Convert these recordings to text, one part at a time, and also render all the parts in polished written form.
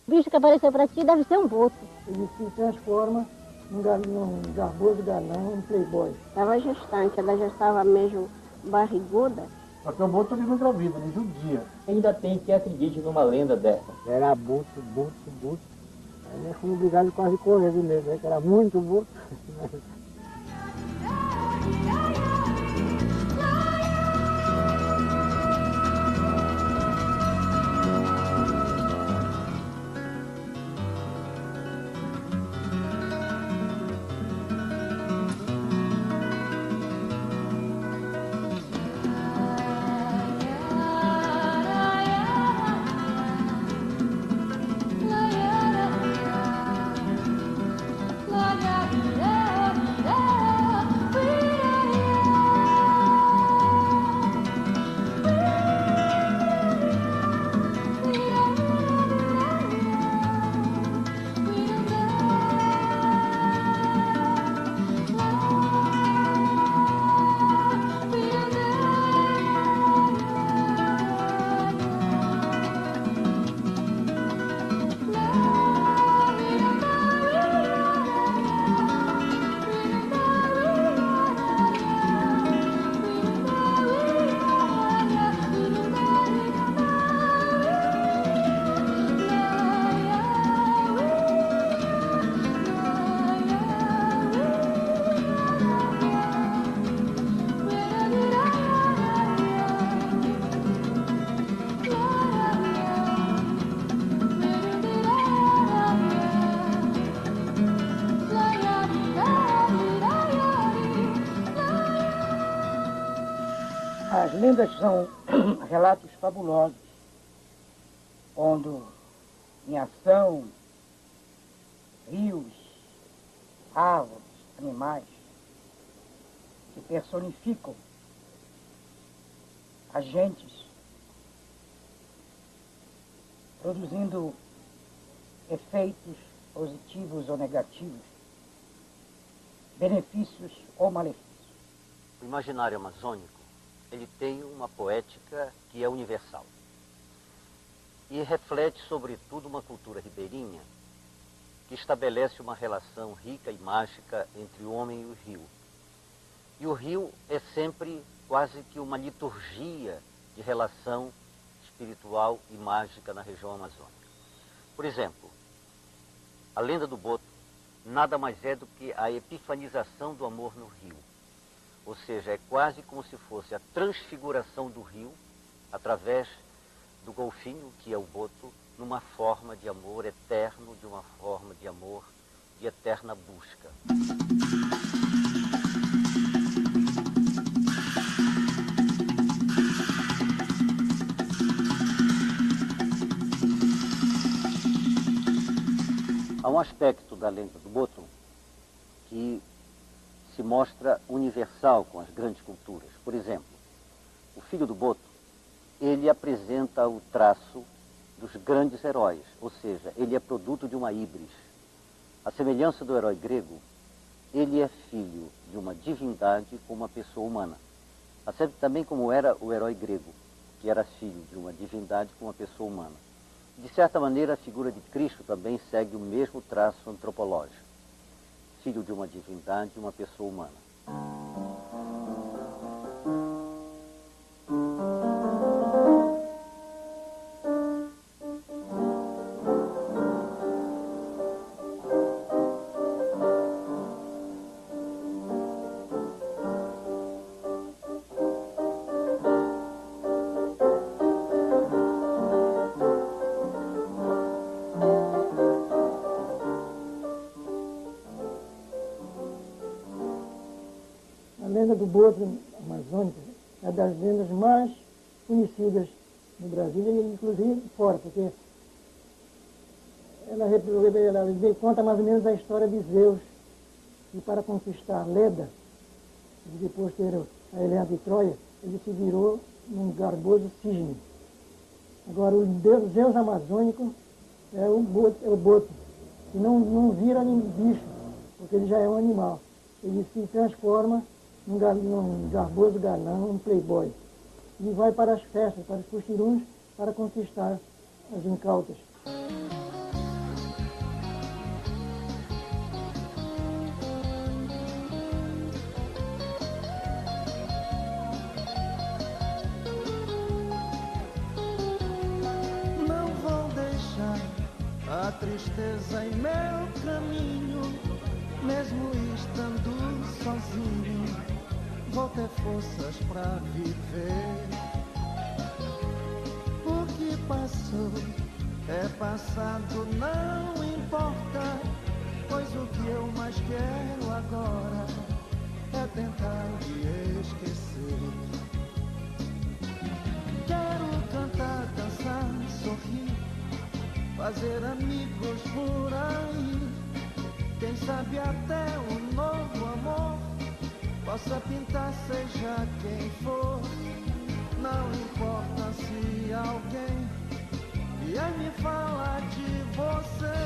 O bicho que apareceu para ti deve ser um boto. Ele se transforma num garboso galão, um playboy. Estava gestante, ela já estava mesmo barriguda. Só que o boto ele não engravida, ele judia. Ainda tem quem acredite numa lenda dessa. Era boto. Aí nós fomos obrigados a quase correr do medo, né? Que era muito boto. As lendas são relatos fabulosos, pondo em ação rios, árvores, animais, que personificam agentes, produzindo efeitos positivos ou negativos, benefícios ou malefícios. O imaginário amazônico, ele tem uma poética que é universal e reflete, sobretudo, uma cultura ribeirinha que estabelece uma relação rica e mágica entre o homem e o rio. E o rio é sempre quase que uma liturgia de relação espiritual e mágica na região amazônica. Por exemplo, a lenda do boto nada mais é do que a epifanização do amor no rio. Ou seja, é quase como se fosse a transfiguração do rio através do golfinho, que é o boto, numa forma de amor eterno, de uma forma de amor de eterna busca. Há um aspecto da lenda do boto que se mostra universal com as grandes culturas. Por exemplo, o filho do boto, ele apresenta o traço dos grandes heróis, ou seja, ele é produto de uma híbris. A semelhança do herói grego, ele é filho de uma divindade com uma pessoa humana. Assim também como era o herói grego, que era filho de uma divindade com uma pessoa humana. De certa maneira, a figura de Cristo também segue o mesmo traço antropológico. Filho de uma divindade e uma pessoa humana. A lenda do boto amazônico é das lendas mais conhecidas no Brasil, e inclusive fora, porque ela conta mais ou menos a história de Zeus, que para conquistar Leda, e depois ter a Helena de Troia, ele se virou num garboso cisne. Agora, o deus Zeus amazônico é o boto, que não vira nem bicho, porque ele já é um animal. Ele se transforma num garboso galão, um playboy. E vai para as festas, para os puxiruns, para conquistar as incautas. tristeza em meu caminho, mesmo estando sozinho, vou ter forças pra viver. O que passou é passado, não importa, pois o que eu mais quero agora é tentar me esquecer. Quero cantar, dançar, sorrir, fazer amigos por aí. Quem sabe até um novo amor possa pintar, seja quem for. Não importa se alguém vier me falar de você,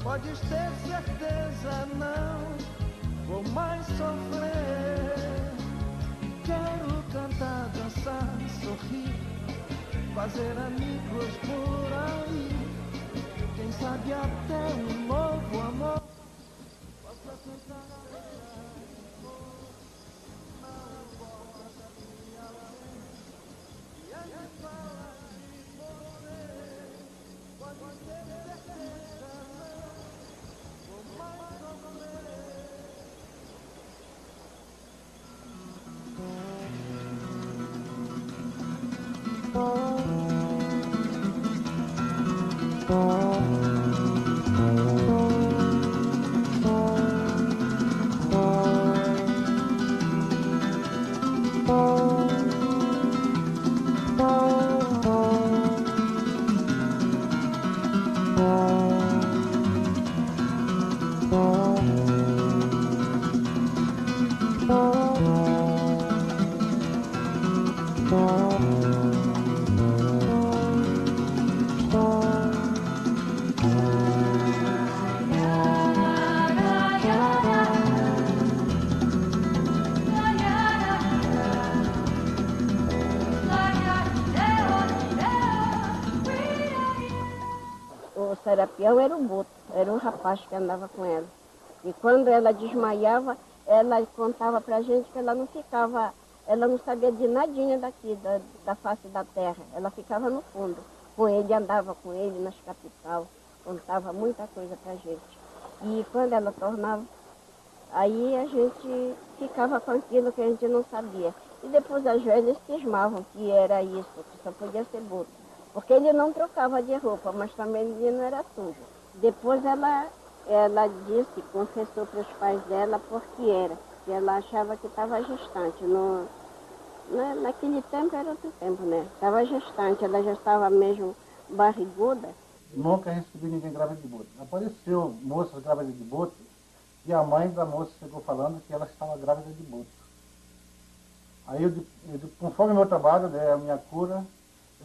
podes ter certeza, não vou mais sofrer. Quero cantar, dançar, sorrir, fazer amigos por aí. Quem sabe até um novo amor possa tentar. O Serapião era o Boto, era um rapaz que andava com ela. E quando ela desmaiava, ela contava pra gente que ela não ficava, ela não sabia de nadinha daqui, da face da terra. Ela ficava no fundo, com ele, andava com ele nas capital, contava muita coisa pra gente. E quando ela tornava, aí a gente ficava com aquilo que a gente não sabia. E depois as velhas cismavam que era isso, que só podia ser Boto. Porque ele não trocava de roupa, mas também ele não era sujo. Depois ela disse, confessou para os pais dela porque era, que ela achava que estava gestante. Naquele tempo era outro tempo, né? Estava gestante, ela já estava mesmo barriguda. Nunca recebi ninguém grávida de Boto. Apareceu moças grávidas de Boto e a mãe da moça chegou falando que ela estava grávida de Boto. Aí eu conforme o meu trabalho, a minha cura,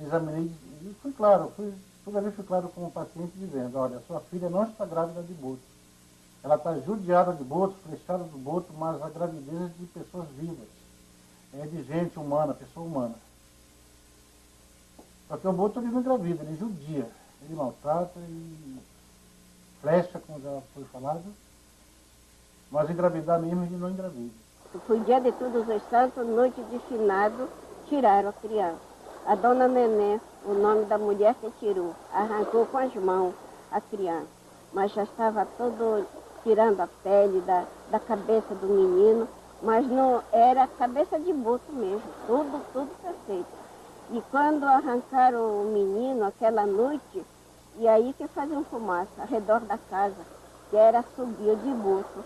eu examinei e fui claro, toda vez fui claro com o paciente dizendo, olha, sua filha não está grávida de Boto. Ela está judiada de Boto, flechada do Boto, mas a gravidez é de pessoas vivas. É de gente humana, pessoa humana. Só que o Boto ele não engravida, ele judia. Ele maltrata e flecha, como já foi falado. Mas engravidar mesmo ele não engravida. Foi dia de Todos os Santos, noite de finado, tiraram a criança. A dona Nenê, o nome da mulher que tirou, arrancou com as mãos a criança. Mas já estava todo tirando a pele da cabeça do menino, mas não era a cabeça de Boto mesmo, tudo perfeito. E quando arrancaram o menino aquela noite, e aí que faziam fumaça ao redor da casa, que era subir de Boto,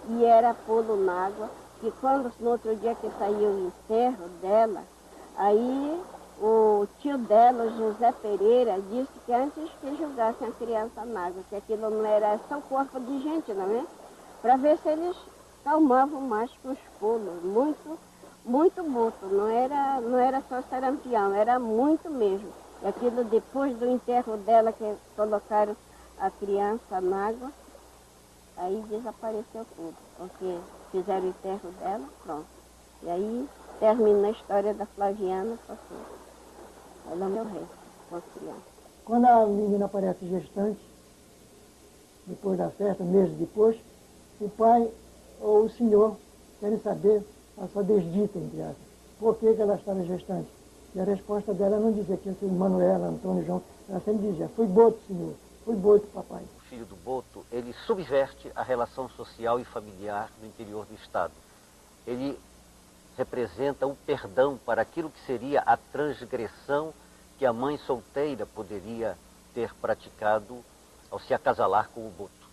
e era pô-lo na água, e quando no outro dia que saiu o enterro dela, aí o tio dela, José Pereira, disse que antes que jogassem a criança na água, que aquilo não era só corpo de gente, não é? Para ver se eles calmavam mais que os pulos, muito Boto, não era só sarampião, era muito mesmo. E aquilo depois do enterro dela, que colocaram a criança na água, aí desapareceu tudo, porque fizeram o enterro dela, pronto. E aí termina a história da Flaviana, passou. Ela morreu com a criança. Quando a menina aparece gestante, depois da festa, meses depois, o pai ou o senhor querem saber a sua desdita, entre aspas. Por que ela estava gestante? E a resposta dela não dizia que o Manuela, Antônio, João, ela sempre dizia, foi Boto, senhor. Fui boto, papai. O filho do boto, ele subverte a relação social e familiar no interior do estado. Ele representa o perdão para aquilo que seria a transgressão que a mãe solteira poderia ter praticado ao se acasalar com o boto.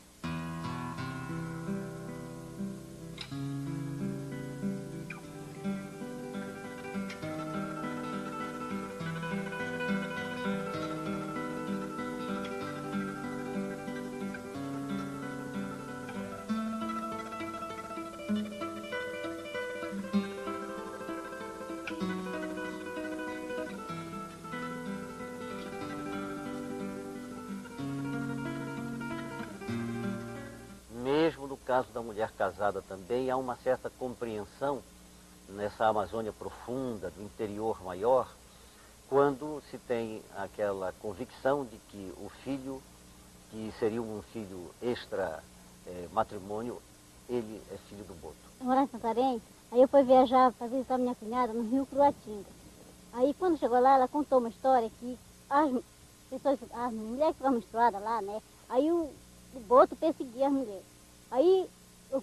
Mesmo no caso da mulher casada também, há uma certa compreensão nessa Amazônia profunda, do interior maior, quando se tem aquela convicção de que o filho, que seria um filho extra matrimônio, ele é filho do boto. Eu morava em Santarém, aí eu fui viajar para visitar minha cunhada no Rio Cruatinga. Aí quando chegou lá, ela contou uma história que as pessoas, as mulheres que estavam menstruadas lá, né? Aí o boto perseguia as mulheres. Aí,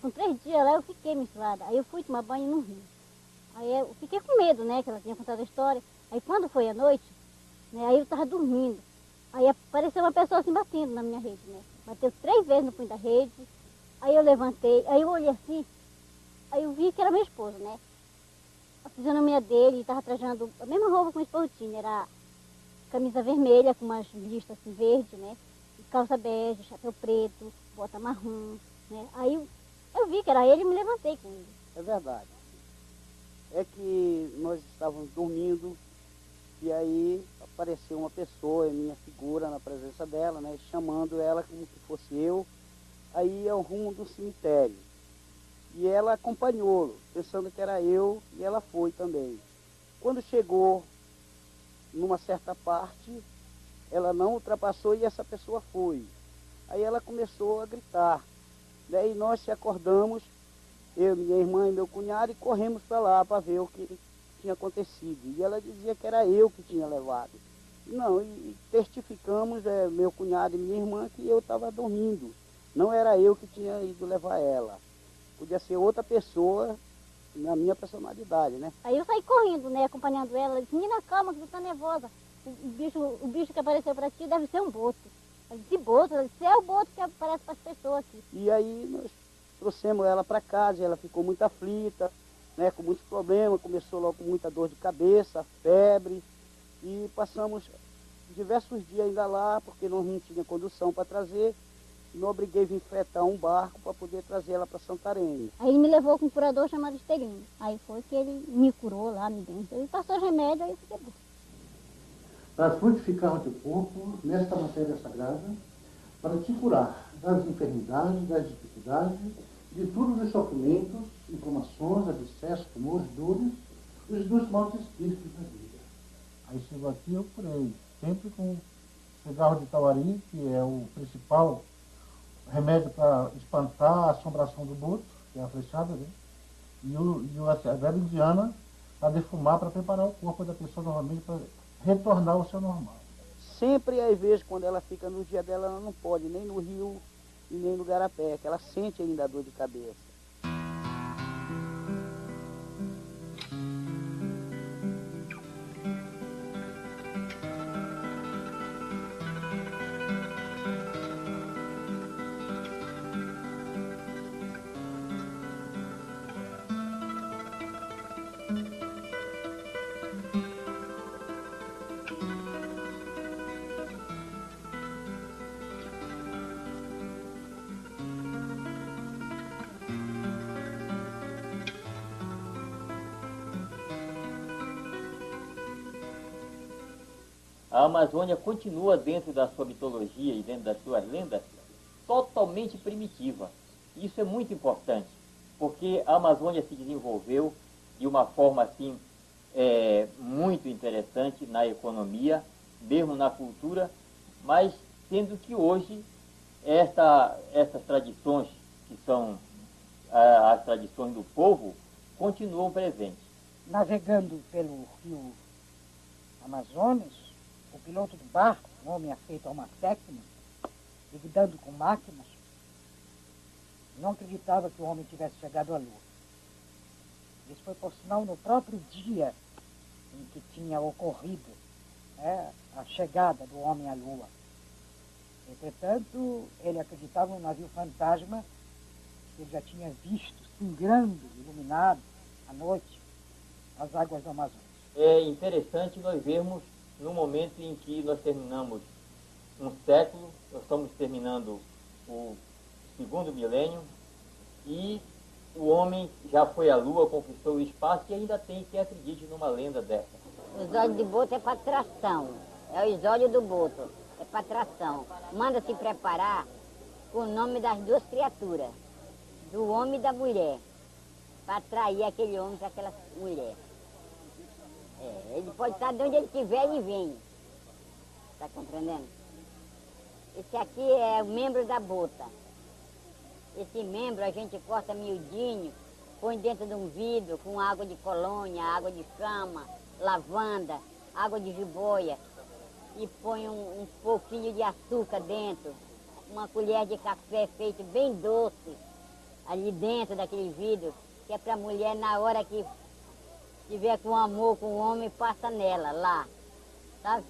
com 3 dias lá, eu fiquei menstruada. Aí eu fui tomar banho no rio. Aí eu fiquei com medo, né, que ela tinha contado a história. Aí quando foi à noite, né, aí eu estava dormindo. Aí apareceu uma pessoa assim batendo na minha rede, né? Bateu 3 vezes no punho da rede. Aí eu levantei, aí eu olhei assim, aí eu vi que era meu esposo, né? A fisionomia dele estava trajando a mesma roupa que meu esposo tinha. Era camisa vermelha com umas listas assim verde, né? Calça bege, chapéu preto, bota marrom, né? Aí eu vi que era ele e me levantei com ele. É verdade. É que nós estávamos dormindo e aí apareceu uma pessoa, minha figura na presença dela, né? Chamando ela como que fosse eu, aí ao rumo do cemitério. E ela acompanhou, pensando que era eu, e ela foi também. Quando chegou numa certa parte, ela não ultrapassou e essa pessoa foi. Aí ela começou a gritar. Daí nós se acordamos, eu, minha irmã e meu cunhado, e corremos para lá para ver o que tinha acontecido. E ela dizia que era eu que tinha levado. Não, e testificamos, meu cunhado e minha irmã, que eu estava dormindo. Não era eu que tinha ido levar ela. Podia ser outra pessoa na minha personalidade, né? Aí eu saí correndo, né, acompanhando ela. Ela disse, menina, calma, que você está nervosa. O bicho que apareceu para ti deve ser um boto. Eu disse, boto? Ela disse, é o boto que aparece para as pessoas aqui. E aí nós trouxemos ela para casa, e ela ficou muito aflita, né, com muitos problemas, começou logo com muita dor de cabeça, febre, e passamos diversos dias ainda lá, porque nós não tínhamos condução para trazer, e não obriguei a vir fretar um barco para poder trazer ela para Santarém. Aí ele me levou com um curador chamado Estegrino. Aí foi que ele me curou lá, me deu. Ele passou remédio, aí eu fiquei boa. Para frutificar o teu corpo nesta matéria sagrada, para te curar das enfermidades, das dificuldades, de todos os sofrimentos, inflamações, abscessos, tumores, dores, os dos maus espíritos da vida. Aí chegou aqui, eu curei, sempre com cigarro de tauari, que é o principal remédio para espantar a assombração do boto, que é a flechada, né? E a velha indiana para defumar, para preparar o corpo da pessoa novamente para retornar ao seu normal. Sempre, às vezes, quando ela fica no dia dela, ela não pode, nem no rio e nem no garapé, que ela sente ainda a dor de cabeça. A Amazônia continua dentro da sua mitologia e dentro das suas lendas totalmente primitiva. Isso é muito importante, porque a Amazônia se desenvolveu de uma forma assim muito interessante na economia, mesmo na cultura, mas sendo que hoje essas tradições, que são as tradições do povo, continuam presentes. Navegando pelo rio Amazonas, o piloto do barco, um homem afeito a uma técnica, lidando com máquinas, não acreditava que o homem tivesse chegado à Lua. Isso foi, por sinal, no próprio dia em que tinha ocorrido a chegada do homem à Lua. Entretanto, ele acreditava num navio fantasma que ele já tinha visto, singrando, iluminado, à noite, as águas do Amazonas. É interessante nós vermos, no momento em que nós terminamos um século, nós estamos terminando o segundo milênio, e o homem já foi à Lua, conquistou o espaço, e ainda tem quem acredite numa lenda dessa. Os olhos de boto é para tração, é os olhos do boto, é para tração. Manda se preparar com o nome das duas criaturas, do homem e da mulher, para atrair aquele homem para aquela mulher. Ele pode estar de onde ele estiver, ele vem. Está compreendendo? Esse aqui é o membro da bota. Esse membro a gente corta miudinho, põe dentro de um vidro com água de colônia, água de chama, lavanda, água de jiboia, e põe um pouquinho de açúcar dentro, uma colher de café feito bem doce, ali dentro daquele vidro, que é para a mulher, na hora que tiver com amor com o homem, passa nela, lá, sabe?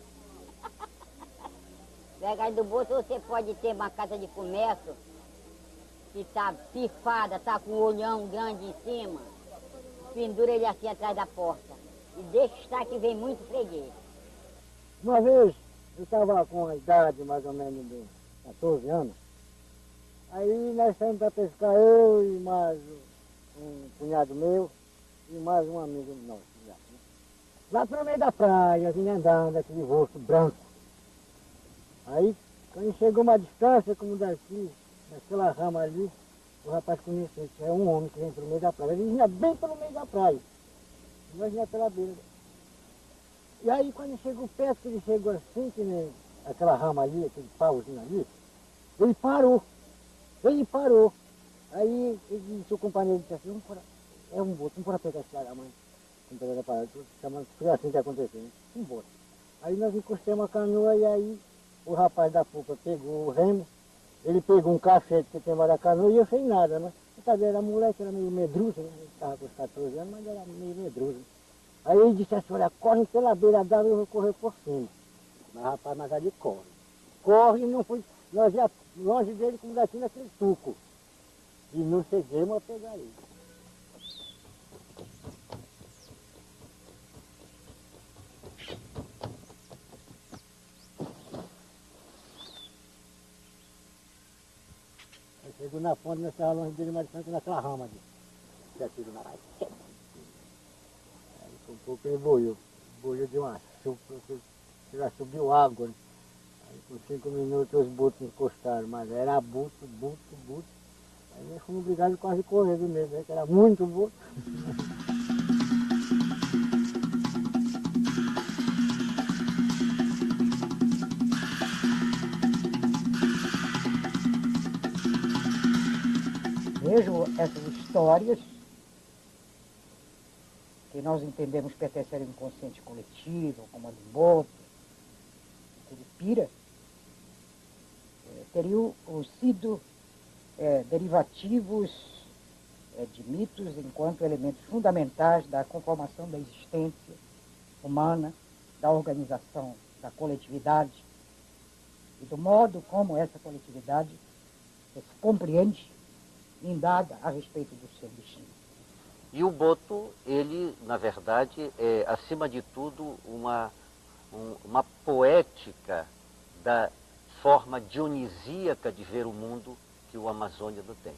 Pega do bolso, você pode ter uma casa de comércio que está pifada, está com um olhão grande em cima, pendura ele assim atrás da porta e deixa estar que vem muito freguês. Uma vez eu estava com a idade mais ou menos de 14 anos, aí nós saímos para pescar, eu e mais um cunhado meu e mais um amigo nosso. Lá para o meio da praia, vinha andando, aquele rosto branco. Aí, quando chegou uma distância, como daqui, naquela rama ali, o rapaz conheceu que é um homem que vem pelo meio da praia. Ele vinha bem pelo meio da praia. Nós vinha pela beira. E aí, quando chegou perto, que ele chegou assim, que nem aquela rama ali, aquele pauzinho ali, ele parou. Ele parou. Aí, ele disse, o companheiro disse assim, é um boto, vamos embora pegar esse cara, mãe. Vamos pegar a parada, chamando, foi assim que aconteceu, né? Vamos embora. Aí nós encostamos a canoa e aí o rapaz da polpa pegou o remo, ele pegou um cachete que tem lá da canoa e eu sem nada, né? Você sabe, era moleque, era meio medroso, né? Ele estava com os 14 anos, mas era meio medroso. Aí ele disse assim, olha, corre pela beira d'água e eu vou correr por cima. Mas rapaz, mas ali corre. Corre e não foi, nós já longe dele como daqui naquele tuco. E não chegamos a pegar ele. Chegou na ponte, nós estávamos longe dele, mas naquela rama ali. Já tirou na raiz. Aí com um pouco ele boiou. Boiou de uma chuva, já subiu água. Né? Aí com 5 minutos os botos encostaram, mas era buto. Aí nós fomos obrigados a quase correr do meio, né? Que era muito boto. Vejo essas histórias que nós entendemos pertencer ao inconsciente coletivo, como a do boto, curupira, teriam sido derivativos de mitos enquanto elementos fundamentais da conformação da existência humana, da organização da coletividade e do modo como essa coletividade se compreende e indaga a respeito do seu destino. E o boto, ele, na verdade, é, acima de tudo, uma poética da forma dionisíaca de ver o mundo que o amazôniano tem.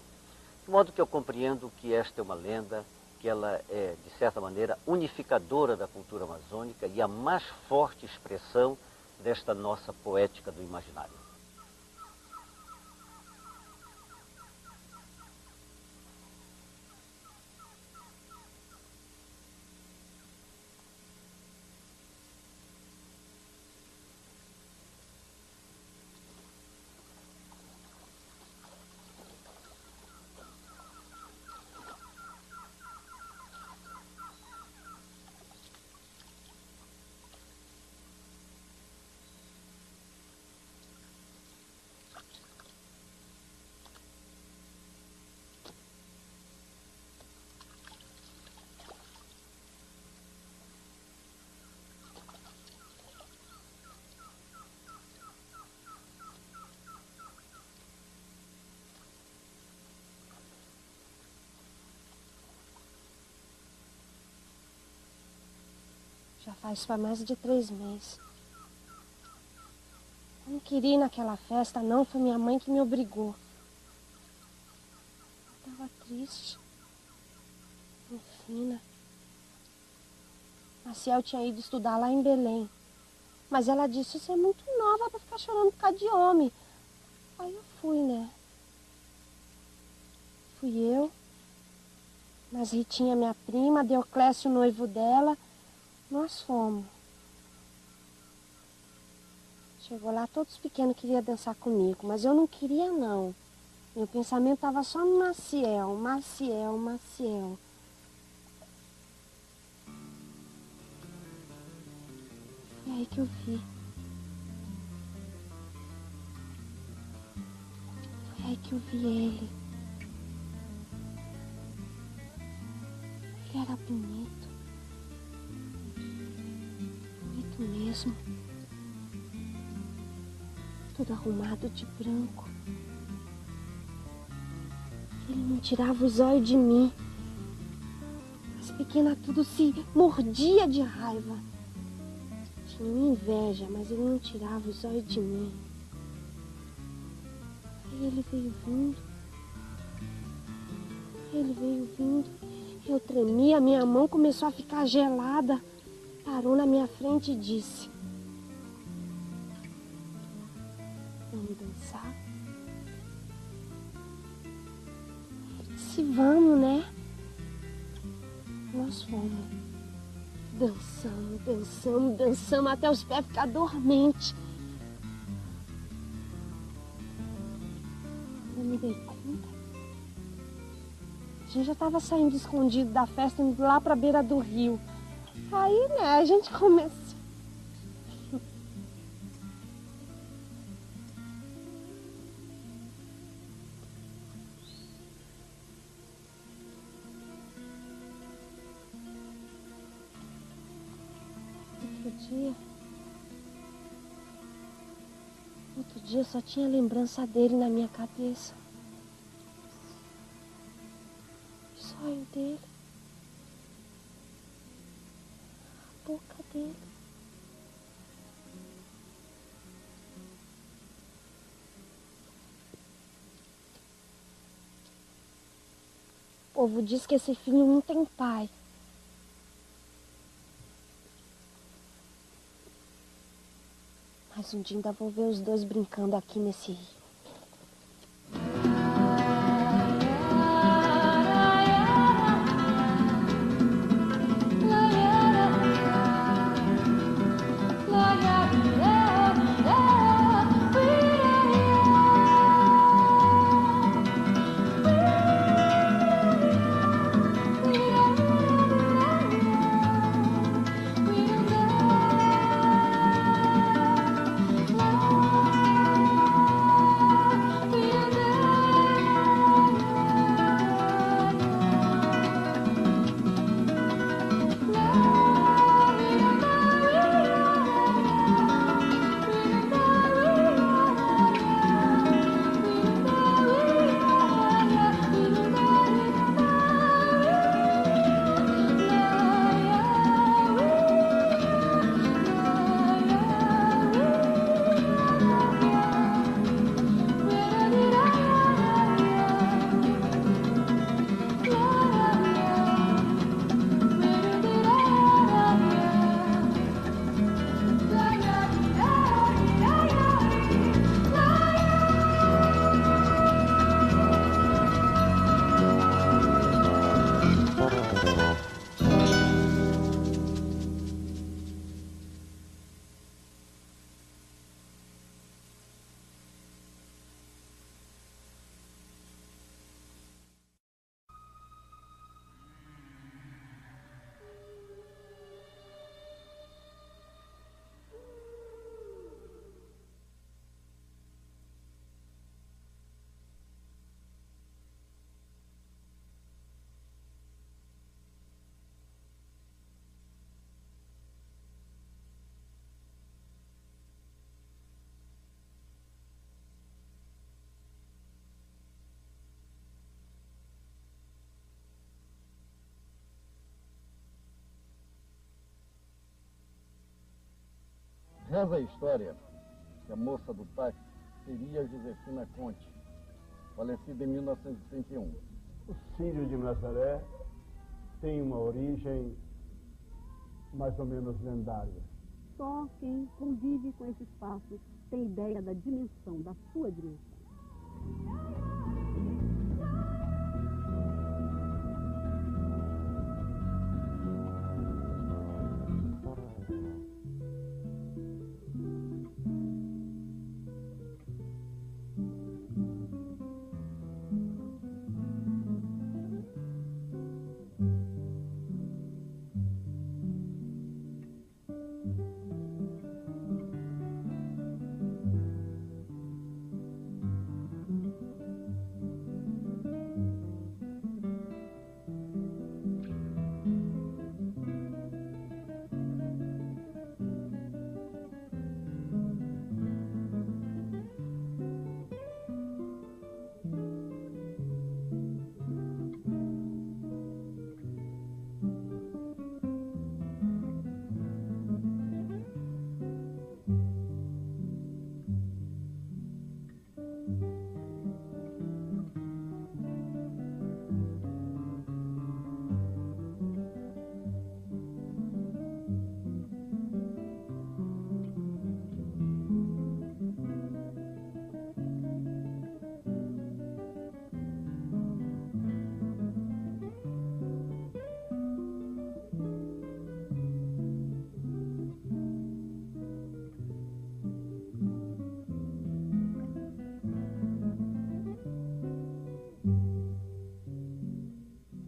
De modo que eu compreendo que esta é uma lenda, que ela é, de certa maneira, unificadora da cultura amazônica e a mais forte expressão desta nossa poética do imaginário. Já faz mais de 3 meses. Eu não queria ir naquela festa, não. Foi minha mãe que me obrigou. Eu tava triste. Enfina. A Ciel tinha ido estudar lá em Belém. Mas ela disse, você é muito nova pra ficar chorando por causa de homem. Aí eu fui, né? Fui eu. Mas Ritinha, minha prima, Deoclésio, o noivo dela. Nós fomos. Chegou lá, todos pequenos queriam dançar comigo, mas eu não queria, não. Meu pensamento estava só no Maciel, Maciel, Maciel. Foi aí que eu vi. Foi aí que eu vi ele. Ele era bonito. Bonito mesmo. Todo arrumado de branco. Ele não tirava os olhos de mim. As pequenas tudo se mordia de raiva. Tinha inveja, mas ele não tirava os olhos de mim. Aí ele veio vindo. Ele veio vindo. Eu tremia, minha mão começou a ficar gelada. Parou na minha frente e disse: vamos dançar? Eu disse, vamos, né? Nós fomos. Dançamos, dançamos, dançamos até os pés ficar dormentes. Eu me dei conta. A gente já estava saindo escondido da festa, indo lá para a beira do rio. Aí, né, a gente começou. Outro dia só tinha lembrança dele na minha cabeça. O olho dele. A boca dele. O povo diz que esse filho não tem pai. Mas um dia ainda vou ver os dois brincando aqui nesse rio. Reza a história que a moça do táxi seria Josefina Conte, falecida em 1931. O Círio de Nazaré tem uma origem mais ou menos lendária. Só quem convive com esse espaço tem ideia da dimensão, da sua dimensão.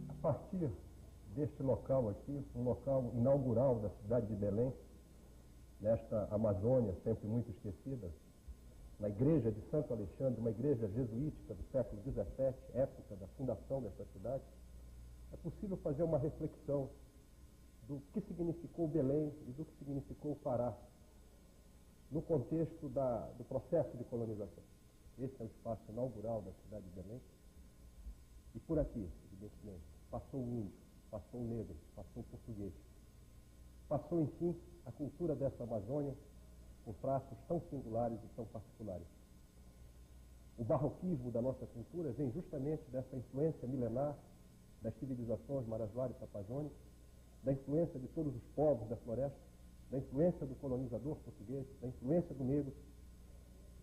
A partir deste local aqui, um local inaugural da cidade de Belém, nesta Amazônia sempre muito esquecida, na igreja de Santo Alexandre, uma igreja jesuítica do século XVII, época da fundação dessa cidade, é possível fazer uma reflexão do que significou Belém e do que significou o Pará no contexto do processo de colonização. Esse é o espaço inaugural da cidade de Belém. E por aqui, evidentemente, passou o índio, passou o negro, passou o português. Passou, enfim, a cultura dessa Amazônia com traços tão singulares e tão particulares. O barroquismo da nossa cultura vem justamente dessa influência milenar das civilizações Marajoara e Tapajônica, da influência de todos os povos da floresta, da influência do colonizador português, da influência do negro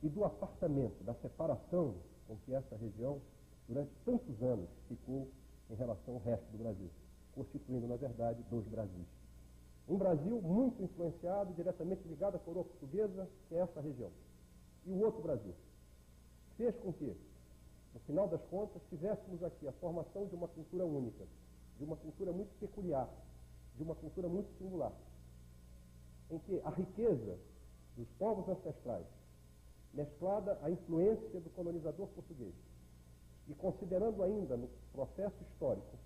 e do apartamento, da separação com que essa região, durante tantos anos, ficou em relação ao resto do Brasil, constituindo, na verdade, dois Brasis. Um Brasil muito influenciado, diretamente ligado à coroa portuguesa, que é essa região. E o outro Brasil. Fez com que, no final das contas, tivéssemos aqui a formação de uma cultura única, de uma cultura muito peculiar, de uma cultura muito singular, em que a riqueza dos povos ancestrais, mesclada à influência do colonizador português, e considerando ainda no processo histórico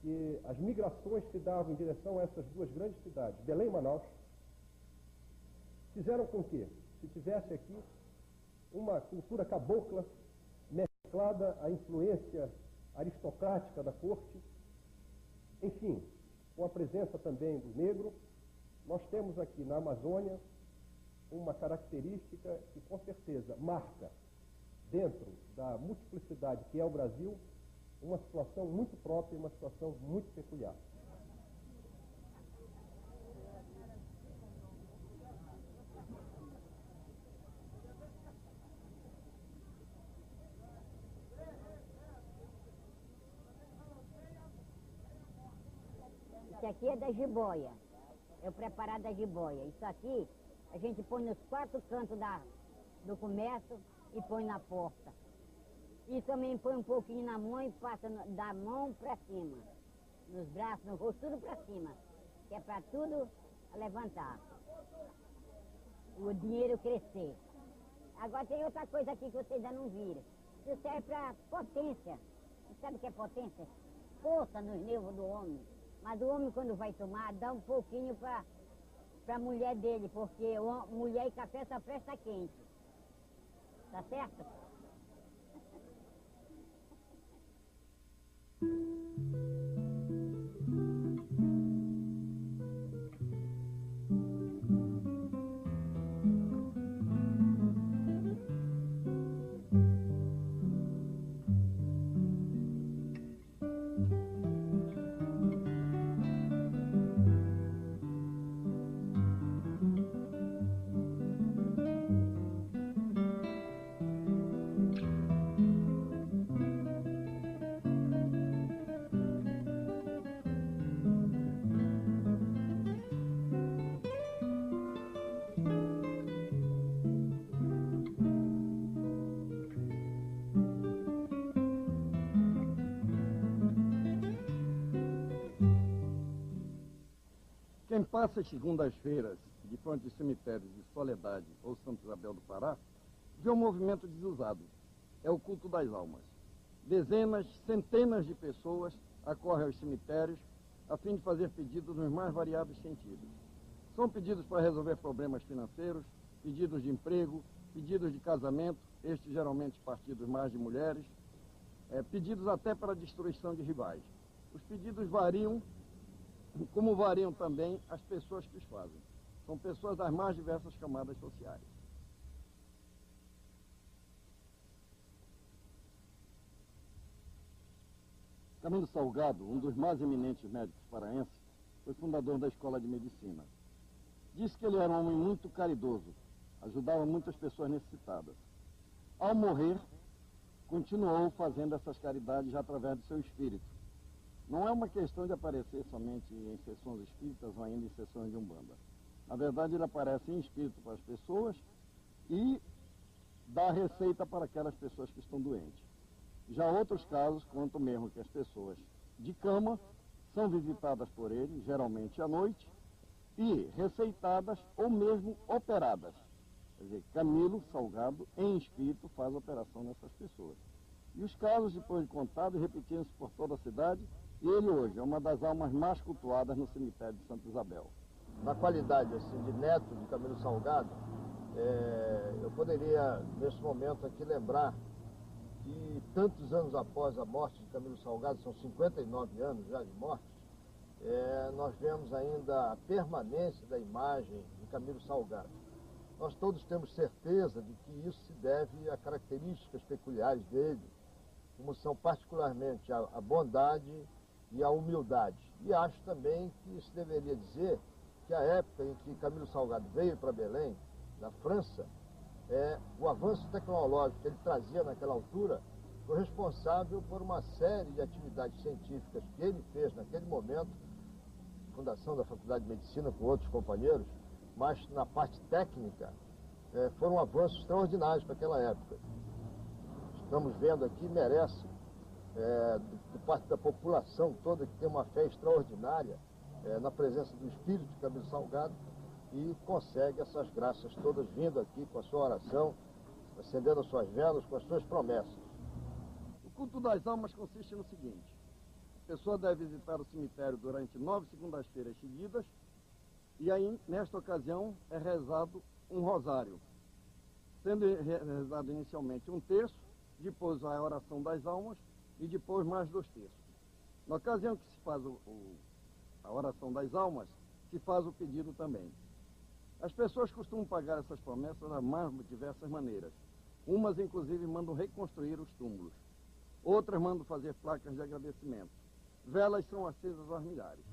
que as migrações se davam em direção a essas duas grandes cidades, Belém e Manaus, fizeram com que se tivesse aqui uma cultura cabocla mesclada à influência aristocrática da corte, enfim, com a presença também do negro. Nós temos aqui na Amazônia uma característica que com certeza marca, dentro da multiplicidade que é o Brasil, uma situação muito própria e uma situação muito peculiar. Isso aqui é da jiboia, é o preparado da jiboia. Isso aqui a gente põe nos 4 cantos do comércio e põe na porta. E também põe um pouquinho na mão e passa da mão para cima, nos braços, no rosto, tudo para cima, que é para tudo levantar, o dinheiro crescer. Agora tem outra coisa aqui que vocês ainda não viram. Isso serve para potência. Você sabe o que é potência? Força nos nervos do homem. Mas o homem, quando vai tomar, dá um pouquinho para a mulher dele, porque mulher e café só presta quente. Tá certo? Quem passa as segundas-feiras de frente aos cemitérios de Soledade ou Santa Isabel do Pará vê um movimento desusado. É o culto das almas. Dezenas, centenas de pessoas acorrem aos cemitérios a fim de fazer pedidos nos mais variados sentidos. São pedidos para resolver problemas financeiros, pedidos de emprego, pedidos de casamento, estes geralmente partidos mais de mulheres, pedidos até para a destruição de rivais. Os pedidos variam, como variam também as pessoas que os fazem. São pessoas das mais diversas camadas sociais. Camilo Salgado, um dos mais eminentes médicos paraenses, foi fundador da Escola de Medicina. Disse que ele era um homem muito caridoso, ajudava muitas pessoas necessitadas. Ao morrer, continuou fazendo essas caridades através do seu espírito. Não é uma questão de aparecer somente em sessões espíritas ou ainda em sessões de Umbanda. Na verdade, ele aparece em espírito para as pessoas e dá receita para aquelas pessoas que estão doentes. Já outros casos contam mesmo que as pessoas de cama são visitadas por ele, geralmente à noite, e receitadas ou mesmo operadas. Quer dizer, Camilo Salgado, em espírito, faz a operação nessas pessoas. E os casos, depois de contados, repetiam-se por toda a cidade, e ele hoje é uma das almas mais cultuadas no cemitério de Santa Isabel. Na qualidade assim, de neto de Camilo Salgado, eu poderia, nesse momento aqui, lembrar que tantos anos após a morte de Camilo Salgado, são 59 anos já de morte, nós vemos ainda a permanência da imagem de Camilo Salgado. Nós todos temos certeza de que isso se deve a características peculiares dele, como são particularmente a bondade e a humildade. E acho também que isso deveria dizer que a época em que Camilo Salgado veio para Belém, da França, o avanço tecnológico que ele trazia naquela altura foi responsável por uma série de atividades científicas que ele fez naquele momento, fundação da Faculdade de Medicina com outros companheiros, mas na parte técnica foram avanços extraordinários para aquela época. Estamos vendo aqui, merece, de parte da população toda que tem uma fé extraordinária na presença do Espírito de Camilo Salgado, e consegue essas graças todas vindo aqui com a sua oração, acendendo as suas velas, com as suas promessas. O culto das almas consiste no seguinte: a pessoa deve visitar o cemitério durante 9 segundas-feiras seguidas, e aí, nesta ocasião, é rezado um rosário, sendo rezado inicialmente um terço, depois a oração das almas e depois mais 2 terços. Na ocasião que se faz a oração das almas, se faz o pedido também. As pessoas costumam pagar essas promessas das mais diversas maneiras. Umas, inclusive, mandam reconstruir os túmulos. Outras mandam fazer placas de agradecimento. Velas são acesas aos milhares.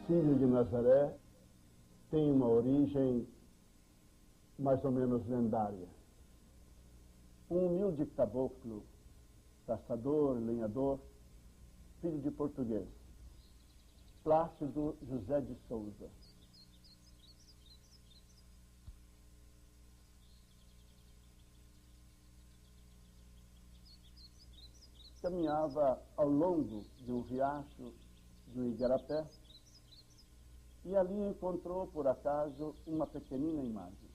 Círio de Nazaré tem uma origem mais ou menos lendária. Um humilde caboclo, caçador, lenhador, filho de português, Plácido José de Souza. Caminhava ao longo de um riacho do Igarapé, e ali encontrou, por acaso, uma pequenina imagem.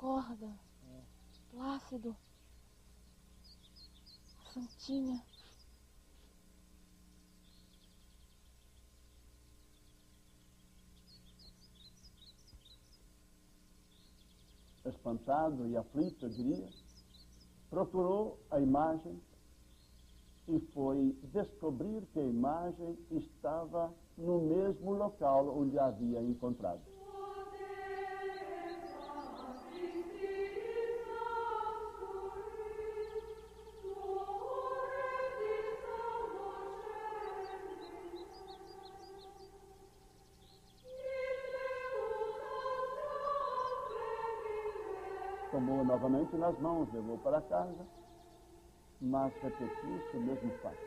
Acorda, Plácido, Santinha. Espantado e aflito, eu diria, procurou a imagem e foi descobrir que a imagem estava no mesmo local onde a havia encontrado. Tomou novamente nas mãos, levou para casa, mas repetiu-se o mesmo fato.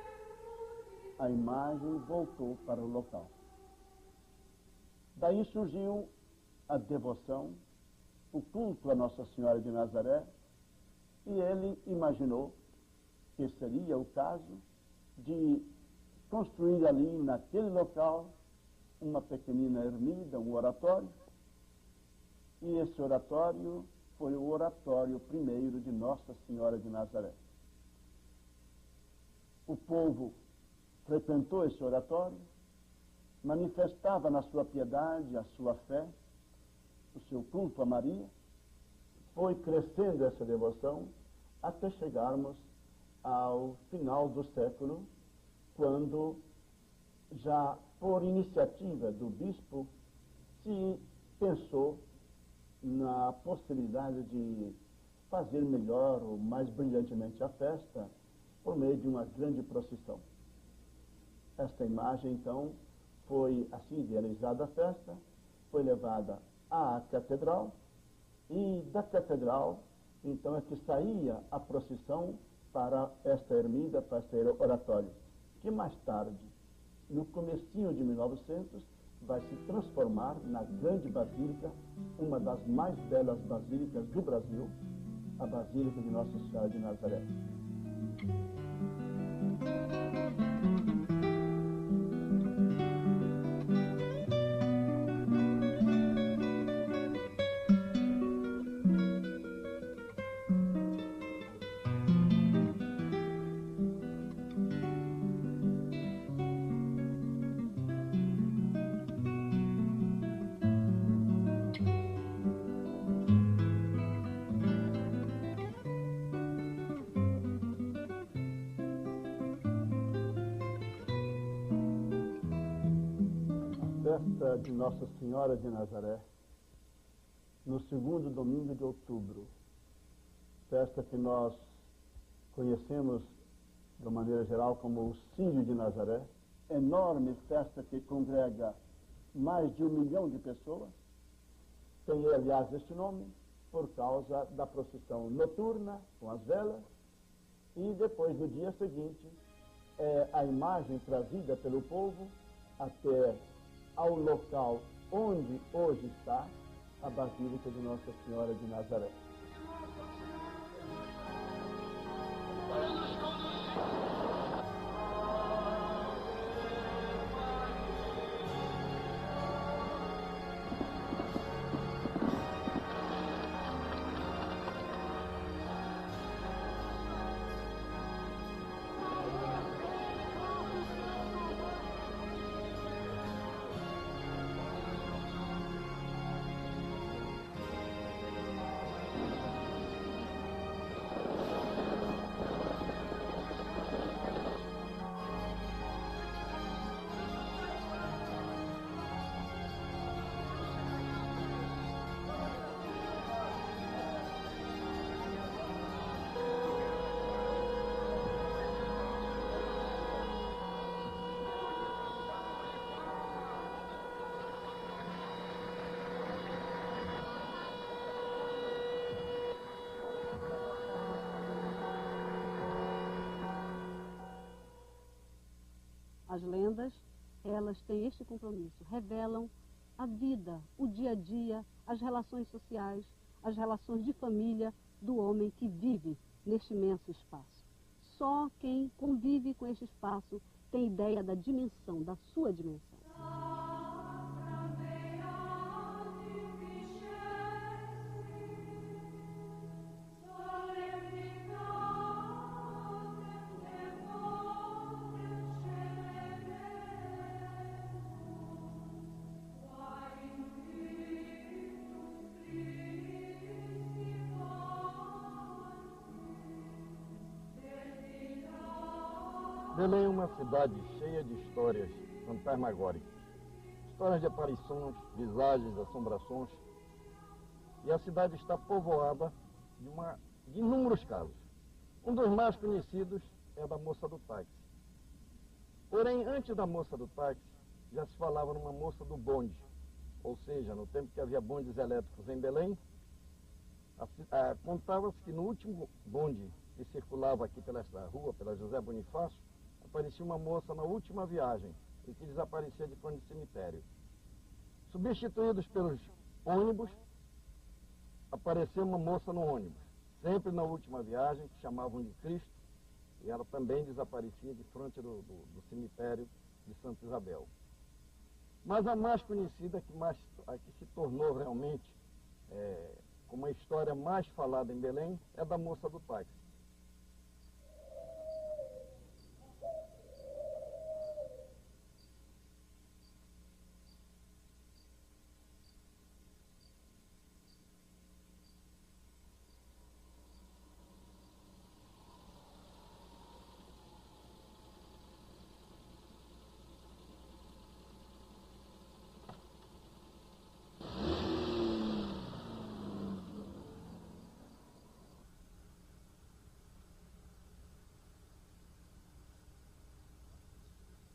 A imagem voltou para o local. Daí surgiu a devoção, o culto a Nossa Senhora de Nazaré, e ele imaginou que seria o caso de construir ali, naquele local, uma pequenina ermida, um oratório, e esse oratório foi o oratório primeiro de Nossa Senhora de Nazaré. O povo frequentou esse oratório, manifestava na sua piedade a sua fé, o seu culto a Maria. Foi crescendo essa devoção até chegarmos ao final do século, quando, já por iniciativa do bispo, se pensou na possibilidade de fazer melhor ou mais brilhantemente a festa por meio de uma grande procissão. Esta imagem, então, foi assim idealizada a festa, foi levada à catedral, e da catedral, então, é que saía a procissão para esta ermida, para este oratório, que mais tarde, no comecinho de 1900, vai se transformar na grande basílica, uma das mais belas basílicas do Brasil, a Basílica de Nossa Senhora de Nazaré. Festa de Nossa Senhora de Nazaré, no segundo domingo de outubro, festa que nós conhecemos de maneira geral como o Círio de Nazaré, enorme festa que congrega mais de 1 milhão de pessoas. Tem, aliás, este nome por causa da procissão noturna com as velas, e depois, no dia seguinte, é a imagem trazida pelo povo até ao local onde hoje está a Basílica de Nossa Senhora de Nazaré. As lendas, elas têm este compromisso, revelam a vida, o dia a dia, as relações sociais, as relações de família do homem que vive neste imenso espaço. Só quem convive com este espaço tem ideia da dimensão, da sua dimensão. Belém é uma cidade cheia de histórias fantasmagóricas. Histórias de aparições, visagens, assombrações. E a cidade está povoada de inúmeros casos. Um dos mais conhecidos é da moça do táxi. Porém, antes da moça do táxi, já se falava numa moça do bonde. Ou seja, no tempo que havia bondes elétricos em Belém, contava-se que no último bonde que circulava aqui pela rua, pela José Bonifácio, aparecia uma moça na última viagem e que desaparecia de frente do cemitério. Substituídos pelos ônibus, apareceu uma moça no ônibus, sempre na última viagem, que chamavam de Cristo, e ela também desaparecia de frente do cemitério de Santa Isabel. Mas a mais conhecida, a que se tornou realmente como a história mais falada em Belém, é da moça do táxi.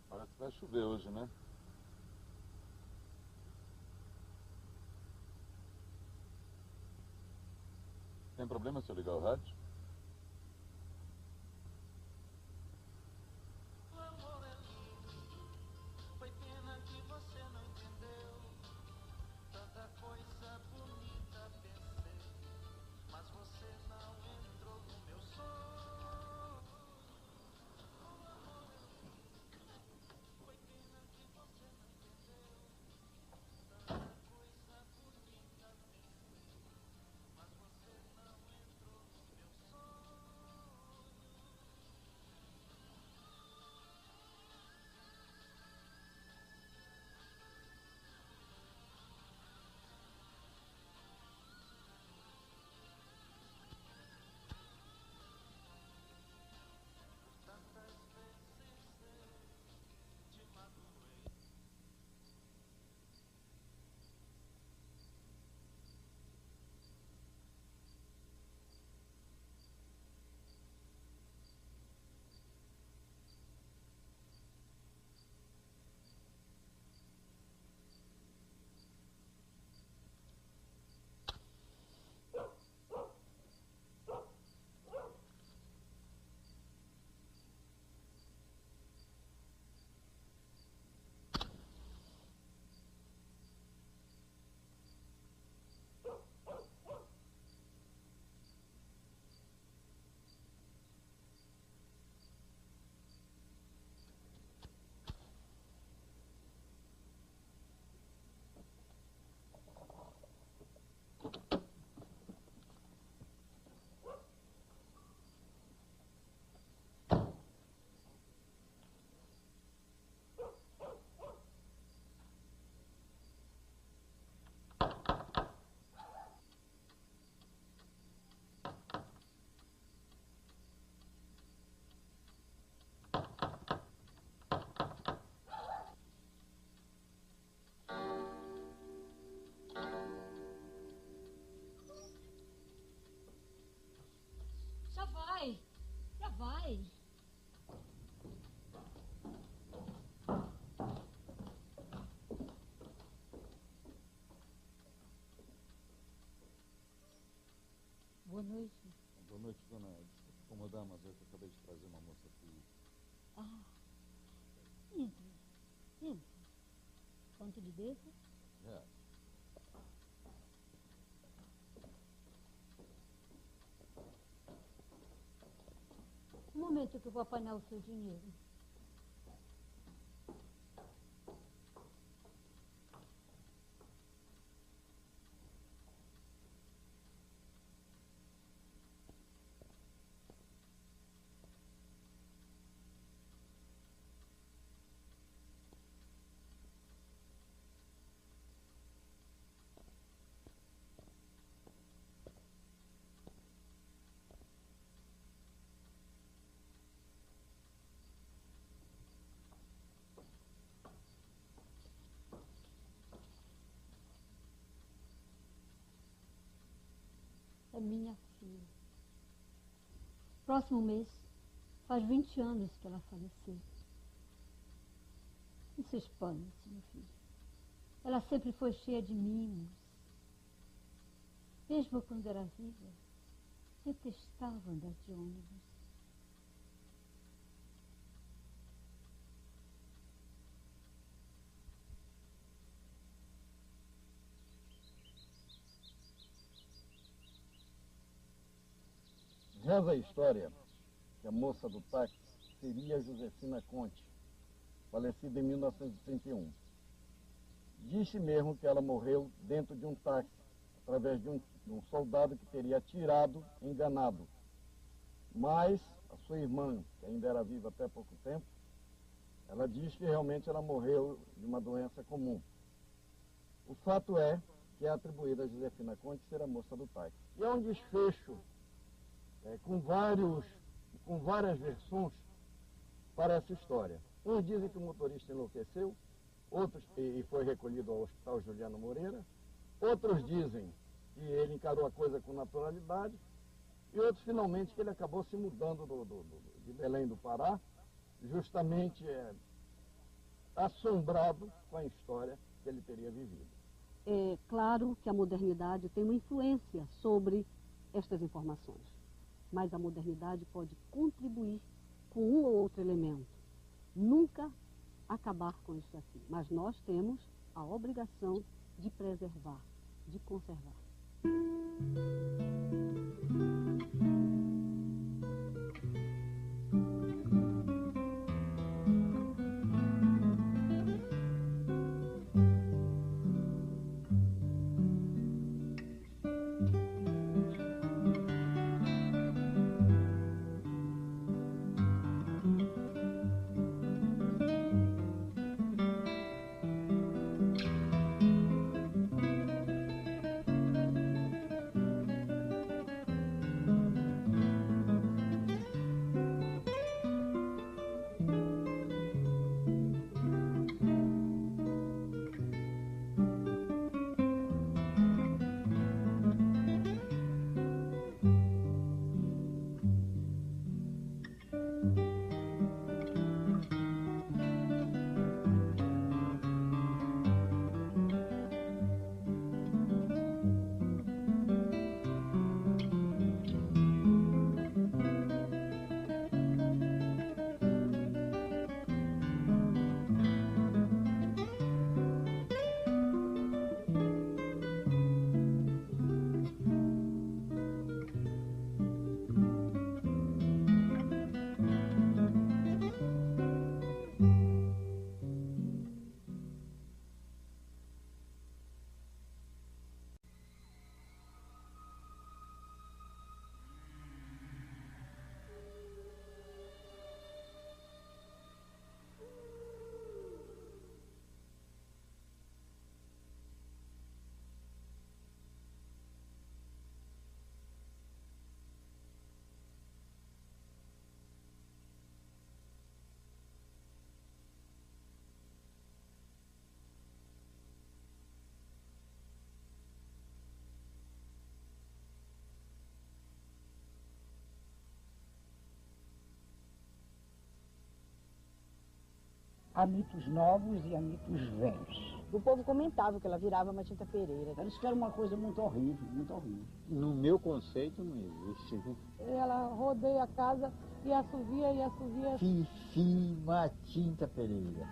Parece que vai chover hoje, né? Tem problema se eu ligar o rádio? Já vai. Boa noite. Boa noite, dona. Desculpe incomodar, mas eu acabei de trazer uma moça aqui. Ah, entre. Quanto de devo? É. Um momento que eu vou apanhar o seu dinheiro. é minha filha. Próximo mês faz 20 anos que ela faleceu. Não se espante, meu filho. Ela sempre foi cheia de mimos. Mesmo quando era viva, detestava andar de ônibus. Reza a história que a moça do táxi seria Josefina Conte, falecida em 1931. Diz-se mesmo que ela morreu dentro de um táxi, através de um soldado que teria atirado, enganado. Mas a sua irmã, que ainda era viva até pouco tempo, ela diz que realmente ela morreu de uma doença comum. O fato é que é atribuída a Josefina Conte ser a moça do táxi. E é um desfecho com várias versões para essa história. Uns dizem que o motorista enlouqueceu, outros e foi recolhido ao Hospital Juliano Moreira, outros dizem que ele encarou a coisa com naturalidade, e outros finalmente que ele acabou se mudando de Belém do Pará, justamente assombrado com a história que ele teria vivido. É claro que a modernidade tem uma influência sobre estas informações, mas a modernidade pode contribuir com um ou outro elemento. Nunca acabar com isso aqui, mas nós temos a obrigação de preservar, de conservar. Há mitos novos e há mitos velhos. O povo comentava que ela virava Matinta Pereira. Ela disse que era uma coisa muito horrível, muito horrível. No meu conceito não existe, viu? Ela rodeia a casa e assovia e assovia. Fifi Matinta Pereira.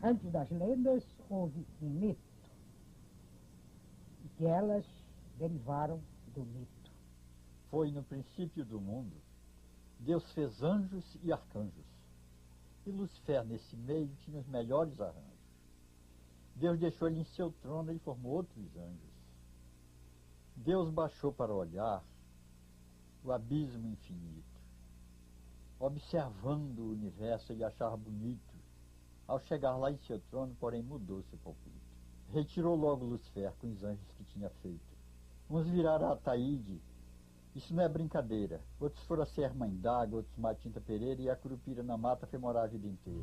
Antes das lendas, houve um mito, e que elas derivaram do mito. Foi no princípio do mundo. Deus fez anjos e arcanjos. E Lucifer, nesse meio, tinha os melhores arranjos. Deus deixou ele em seu trono e formou outros anjos. Deus baixou para olhar o abismo infinito. Observando o universo, ele achava bonito. Ao chegar lá em seu trono, porém, mudou seu palpite. Retirou logo Lucifer com os anjos que tinha feito. Uns viraram a Taíde. Isso não é brincadeira. Outros foram a ser Mãe d'Água, outros Matinta Pereira, e a Curupira na mata foi morar a vida inteira.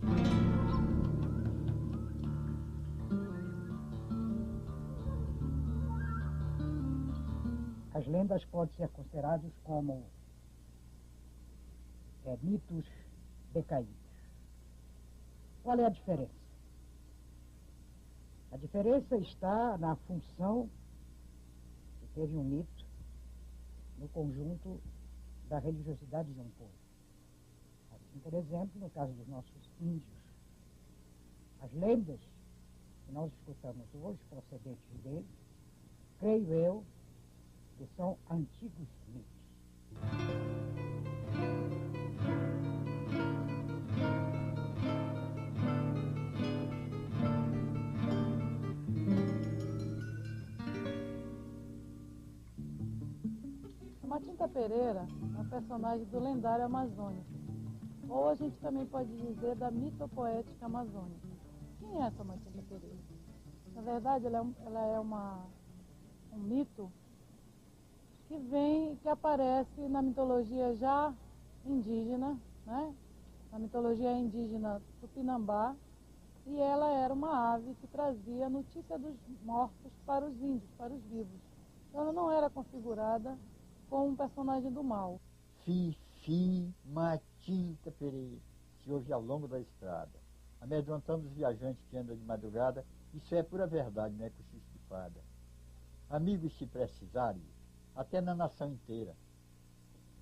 As lendas podem ser consideradas como mitos decaídos. Qual é a diferença? A diferença está na função que teve um mito no conjunto da religiosidade de um povo. Assim, por exemplo, no caso dos nossos índios, as lendas que nós escutamos hoje, procedentes deles, creio eu, que são antigos mitos. Matinta Pereira é um personagem do lendário amazônico, ou a gente também pode dizer da mitopoética amazônica. Quem é essa Matinta Pereira? Na verdade, ela é um mito que aparece na mitologia já indígena, né? Na mitologia indígena Tupinambá, e ela era uma ave que trazia notícia dos mortos para os índios, para os vivos. Então, ela não era configurada como um personagem do mal. Fifi Matinta Pereira se ouve ao longo da estrada, amedrontando os viajantes que andam de madrugada. Isso é pura verdade, não é cochicho de fada. Amigos, se precisarem, até na nação inteira,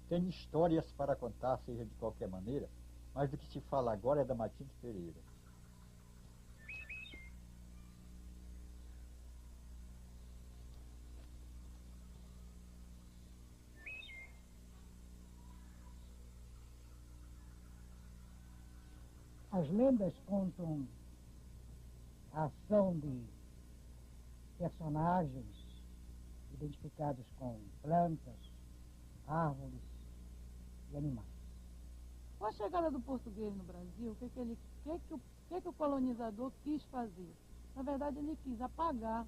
tem histórias para contar, seja de qualquer maneira, mas do que se fala agora é da Matinta Pereira. As lendas contam a ação de personagens identificados com plantas, árvores e animais. Com a chegada do português no Brasil, o que o colonizador quis fazer? Na verdade, ele quis apagar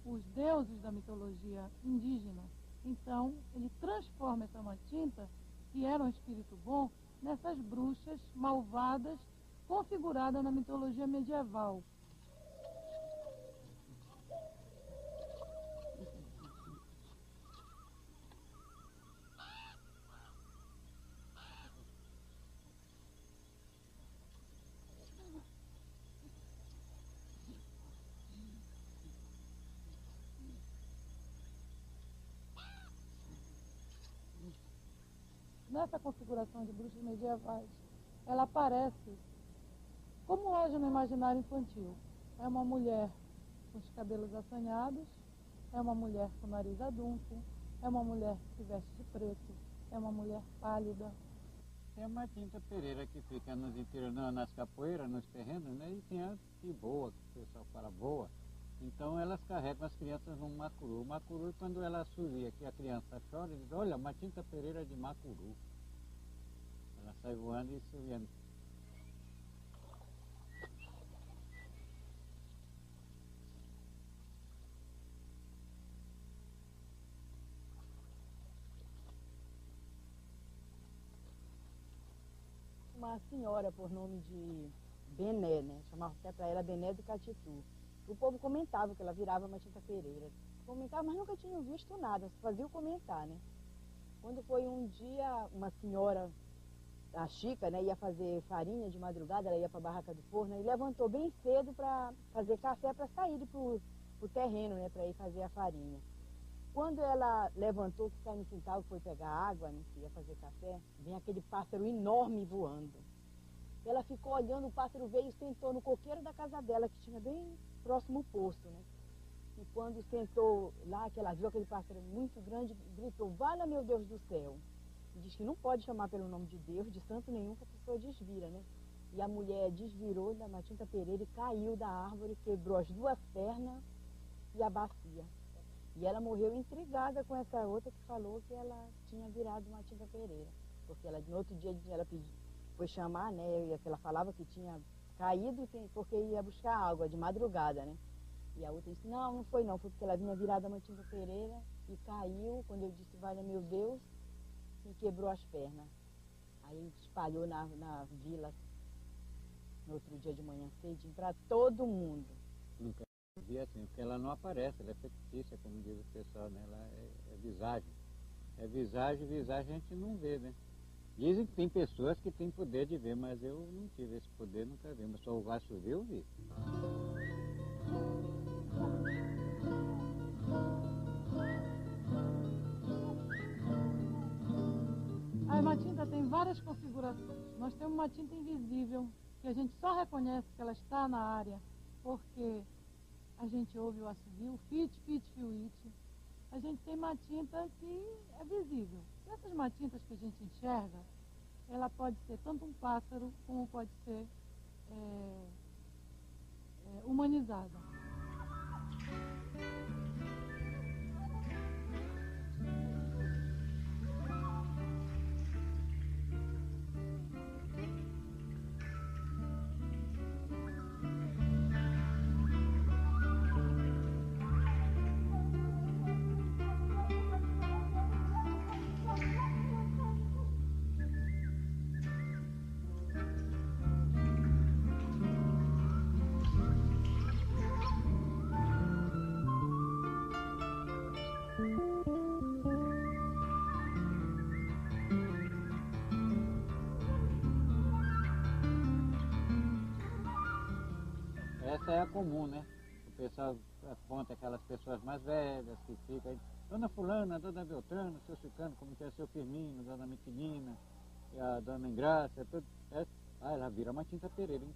os deuses da mitologia indígena. Então, ele transforma essa Matinta, que era um espírito bom, nessas bruxas malvadas configuradas na mitologia medieval. Nessa configuração de bruxas medievais, ela aparece como hoje no imaginário infantil. É uma mulher com os cabelos assanhados, é uma mulher com o nariz adunco, é uma mulher que veste de preto, é uma mulher pálida. É a Matinta Pereira que fica nos interiores, nas capoeiras, nos terrenos, né? E tem as que voa, que o pessoal fala voa. Então elas carregam as crianças num macuru. O macuru, quando ela assovia que a criança chora, diz: olha, Matinta Pereira de macuru. Ela sai voando e subindo. Uma senhora por nome de Bené, né? Chamava até para ela Bené do Catitu. O povo comentava que ela virava Matinta Pereira. Comentava, mas nunca tinham visto nada, só fazia o comentar, né? Quando foi um dia, uma senhora, a Chica, né, ia fazer farinha de madrugada, ela ia para a barraca do forno e levantou bem cedo para fazer café, para sair para o terreno, né, para ir fazer a farinha. Quando ela levantou, que saiu no quintal, foi pegar água, né, que ia fazer café, vem aquele pássaro enorme voando. ela ficou olhando, o pássaro veio e sentou no coqueiro da casa dela, que tinha bem próximo o poço, né? E quando sentou lá, que ela viu aquele pássaro muito grande, gritou, valha meu Deus do céu. E diz que não pode chamar pelo nome de Deus, de santo nenhum, que a pessoa desvira, né? E a mulher desvirou da Matinta Pereira e caiu da árvore, quebrou as duas pernas e a bacia. E ela morreu intrigada com essa outra que falou que ela tinha virado Matinta Pereira. Porque ela, no outro dia ela foi chamar, né? Ela falava que tinha caído porque ia buscar água de madrugada, né? E a outra disse, não foi não, foi porque ela vinha virada Matinta Pereira e caiu, quando eu disse, valha meu Deus, e quebrou as pernas. Aí espalhou na vila, no outro dia de manhã cedinho, para todo mundo. Não quer dizer assim, porque ela não aparece, ela é fictícia, como diz o pessoal, né? Ela é visagem. É visagem a gente não vê, né? Dizem que tem pessoas que têm poder de ver, mas eu não tive esse poder, nunca vi. Mas só o Vasco viu, eu vi. A Matinta tem várias configurações. Nós temos uma tinta invisível, que a gente só reconhece que ela está na área, porque a gente ouve o assovio, fit, fit, fiuit. A gente tem matinta que é visível. E essas matintas que a gente enxerga, ela pode ser tanto um pássaro, como pode ser humanizada. Essa é a comum, né? O pessoal aponta aquelas pessoas mais velhas que ficam aí, Dona Fulana, Dona Beltrana, seu Cicano, como que é seu Firmino, Dona Miquinina, e a Dona Ingrácia, tudo. Ela vira Matinta Pereira, hein?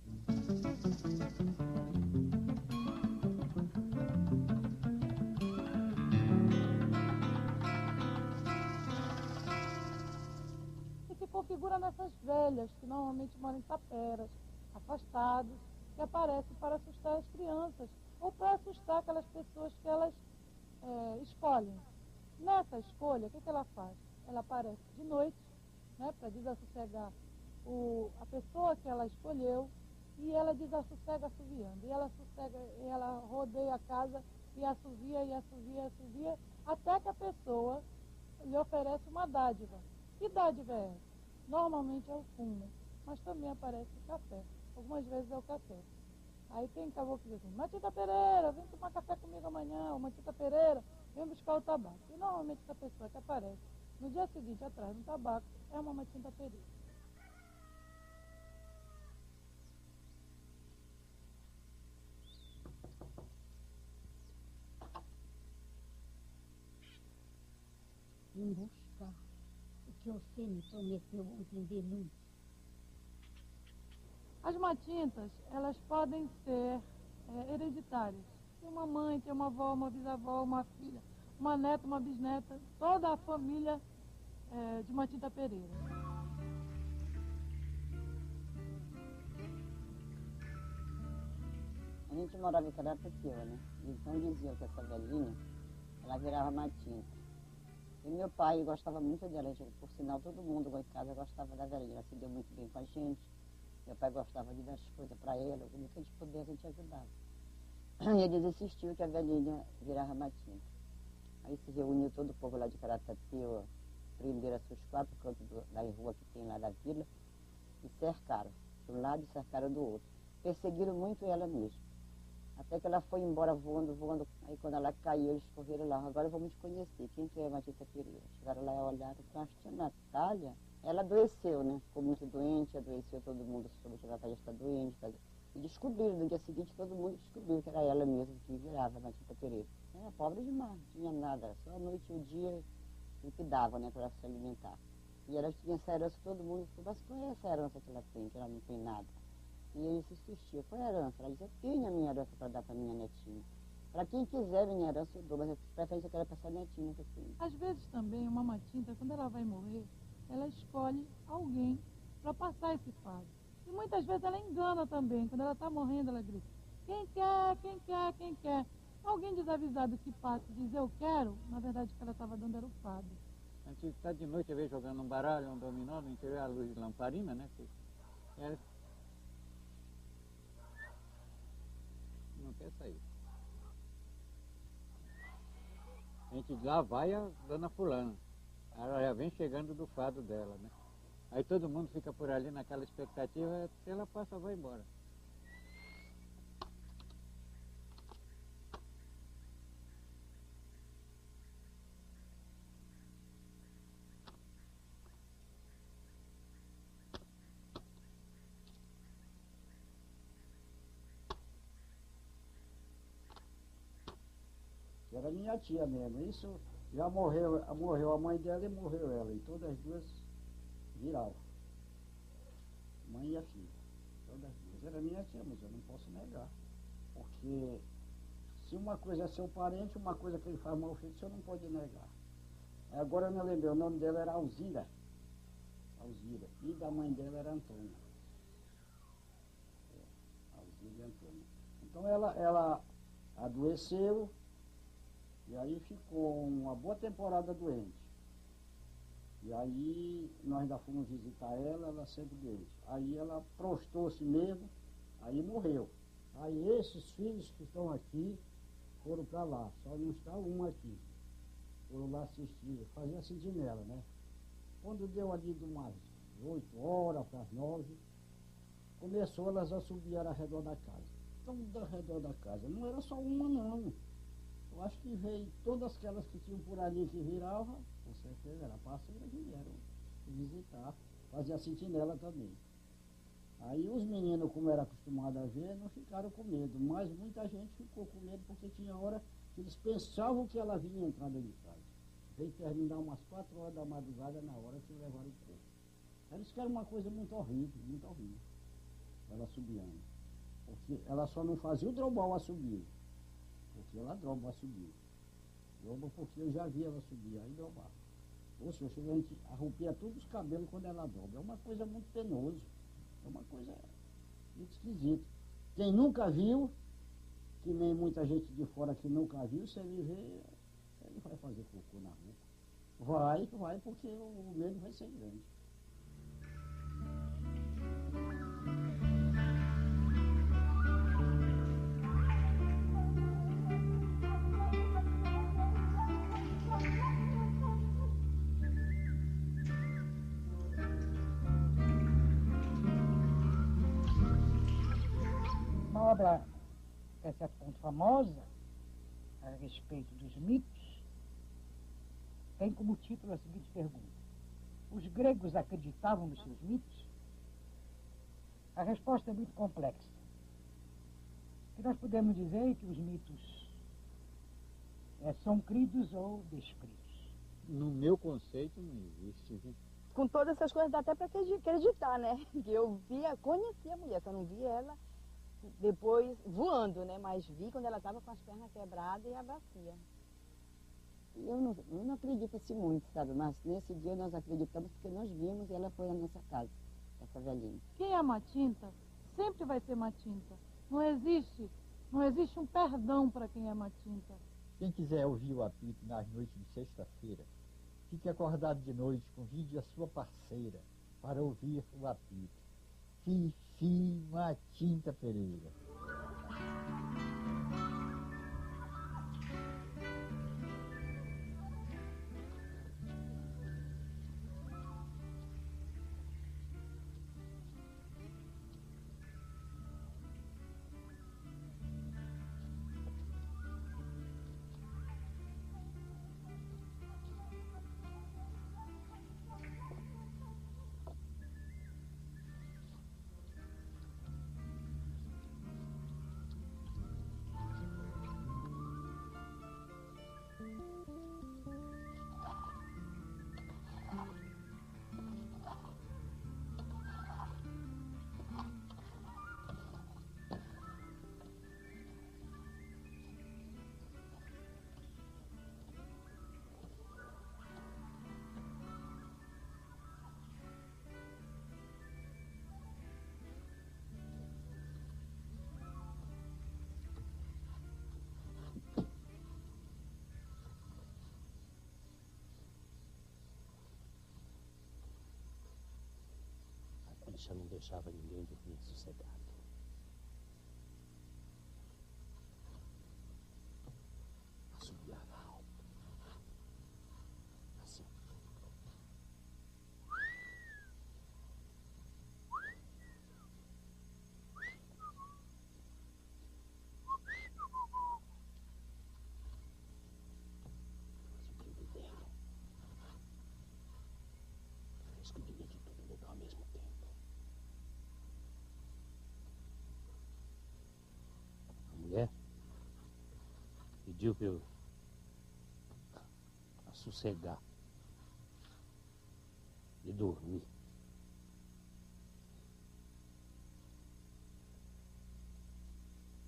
E se configura nessas velhas, que normalmente moram em taperas, afastados, que aparecem para assustar as crianças ou para assustar aquelas pessoas que elas escolhem. Nessa escolha, o que ela faz? Ela aparece de noite, né, para desassossegar a pessoa que ela escolheu, e ela desassossega assoviando. E ela rodeia a casa e assovia, até que a pessoa lhe oferece uma dádiva. Que dádiva é essa? Normalmente é o fumo, mas também aparece o café. Algumas vezes é o café. Aí tem caboclo que diz assim, Matinta Pereira, vem tomar café comigo amanhã, ou Matinta Pereira, vem buscar o tabaco. E normalmente essa pessoa que aparece no dia seguinte atrás do tabaco é uma Matinta Pereira. Vim buscar o que você me prometeu ontem de noite. As matintas, elas podem ser hereditárias. Tem uma mãe, tem uma avó, uma bisavó, uma filha, uma neta, uma bisneta, toda a família de Matinta Pereira. A gente morava em Carapicuíba, né? Então diziam que essa velhinha, ela virava Matinta. E meu pai gostava muito dela, por sinal todo mundo em casa gostava da velhinha, ela se deu muito bem com a gente. Meu pai gostava de dar as coisas para ela, o que a gente pudesse, a gente ajudava. E eles insistiam que a velhinha virava Matinta. Aí se reuniu todo o povo lá de Carapicuíba, prenderam seus 4 cantos da rua que tem lá da vila e cercaram, de um lado e cercaram do outro. Perseguiram muito ela mesmo. Até que ela foi embora voando. Aí quando ela caiu, eles correram lá. Agora vamos conhecer. Quem que é a Matinta Pereira? Chegaram lá e olharam. Então, a tia Natália, ela adoeceu, né? Ficou muito doente, adoeceu todo mundo. Soube que a Natália está doente. E descobriram, no dia seguinte, todo mundo descobriu que era ela mesma que virava a Matinta Pereira. Era pobre demais, não tinha nada. Só a noite e o dia o que dava, né? Para se alimentar. E ela tinha essa herança, todo mundo falou, mas qual é essa herança que ela não tem nada? E ele se insistia, qual é a herança? Ela dizia, eu tenho a minha herança para dar para minha netinha. Para quem quiser minha herança eu dou, mas a preferência eu quero é para essa netinha que eu tenho. Às vezes também uma matinta, quando ela vai morrer, ela escolhe alguém para passar esse fardo. E muitas vezes ela engana também, quando ela está morrendo ela grita, quem quer, quem quer, quem quer. Alguém desavisado que passa e diz eu quero, na verdade o que ela estava dando era o fardo. A gente está de noite, às vezes, jogando um baralho, um dominó, no interior a luz de lamparina, né? Ela não quer sair. A gente lá vai a dona fulana. Ela já vem chegando do fado dela, né? Aí todo mundo fica por ali naquela expectativa, até ela passa, vai embora. Era minha tia mesmo. Isso já morreu a mãe dela e morreu ela. E todas as duas viravam. Mãe e a filha. Todas as duas. Era minha tia, mas eu não posso negar. Porque se uma coisa é seu parente, uma coisa que ele faz mal feito, você não pode negar. Agora eu me lembrei, o nome dela era Alzira. Alzira. E da mãe dela era Antônia. Alzira e Antônia. Então ela adoeceu. E aí ficou uma boa temporada doente. E aí nós ainda fomos visitar ela sempre doente. Aí ela prostou-se mesmo, aí morreu. Aí esses filhos que estão aqui foram para lá, só não está um aqui. Foram lá assistir, fazer a sentinela, né? Quando deu ali de umas 8 horas para as 9, começou elas a subir ao redor da casa. Toda ao redor da casa. Não era só uma não. Eu acho que veio todas aquelas que tinham por ali que viravam, com certeza era parceira, vieram visitar, fazer a sentinela também. Aí os meninos, como era acostumado a ver, não ficaram com medo, mas muita gente ficou com medo porque tinha hora que eles pensavam que ela vinha entrar dentro de casa. Veio terminar umas 4 horas da madrugada na hora que levaram o corpo. Eles querem uma coisa muito horrível, ela subiando. Porque ela só não fazia o drobal a subir. Porque ela droba a subir. Droba porque eu já vi ela subir, aí drobava. Ou seja, a gente arrupia todos os cabelos quando ela dobra. É uma coisa muito penosa. É uma coisa muito esquisita. Quem nunca viu, que nem muita gente de fora que nunca viu, se ele vê, ele vai fazer cocô na roupa. Vai, porque o medo vai ser grande. Uma obra, até certo ponto, famosa, a respeito dos mitos, tem como título a seguinte pergunta: os gregos acreditavam nos seus mitos? A resposta é muito complexa. O que nós podemos dizer é que os mitos são cridos ou descritos. No meu conceito não existe. Com todas essas coisas dá até para acreditar, né? Que eu conhecia a mulher, só não vi ela depois voando, né? Mas vi quando ela estava com as pernas quebradas e a bacia. Eu não acredito assim muito, sabe? Mas nesse dia nós acreditamos porque nós vimos e ela foi à nossa casa, essa velhinha. Quem é matinta sempre vai ser matinta. Não existe um perdão para quem é matinta. Quem quiser ouvir o apito nas noites de sexta-feira, fique acordado de noite, convide a sua parceira para ouvir o apito. Fifi Matinta Pereira. bicha não deixava ninguém dormir sossegado. Assobiava alto. Assim. Fresco de de tudo legal ao mesmo tempo. A mulher pediu para eu sossegar e dormir.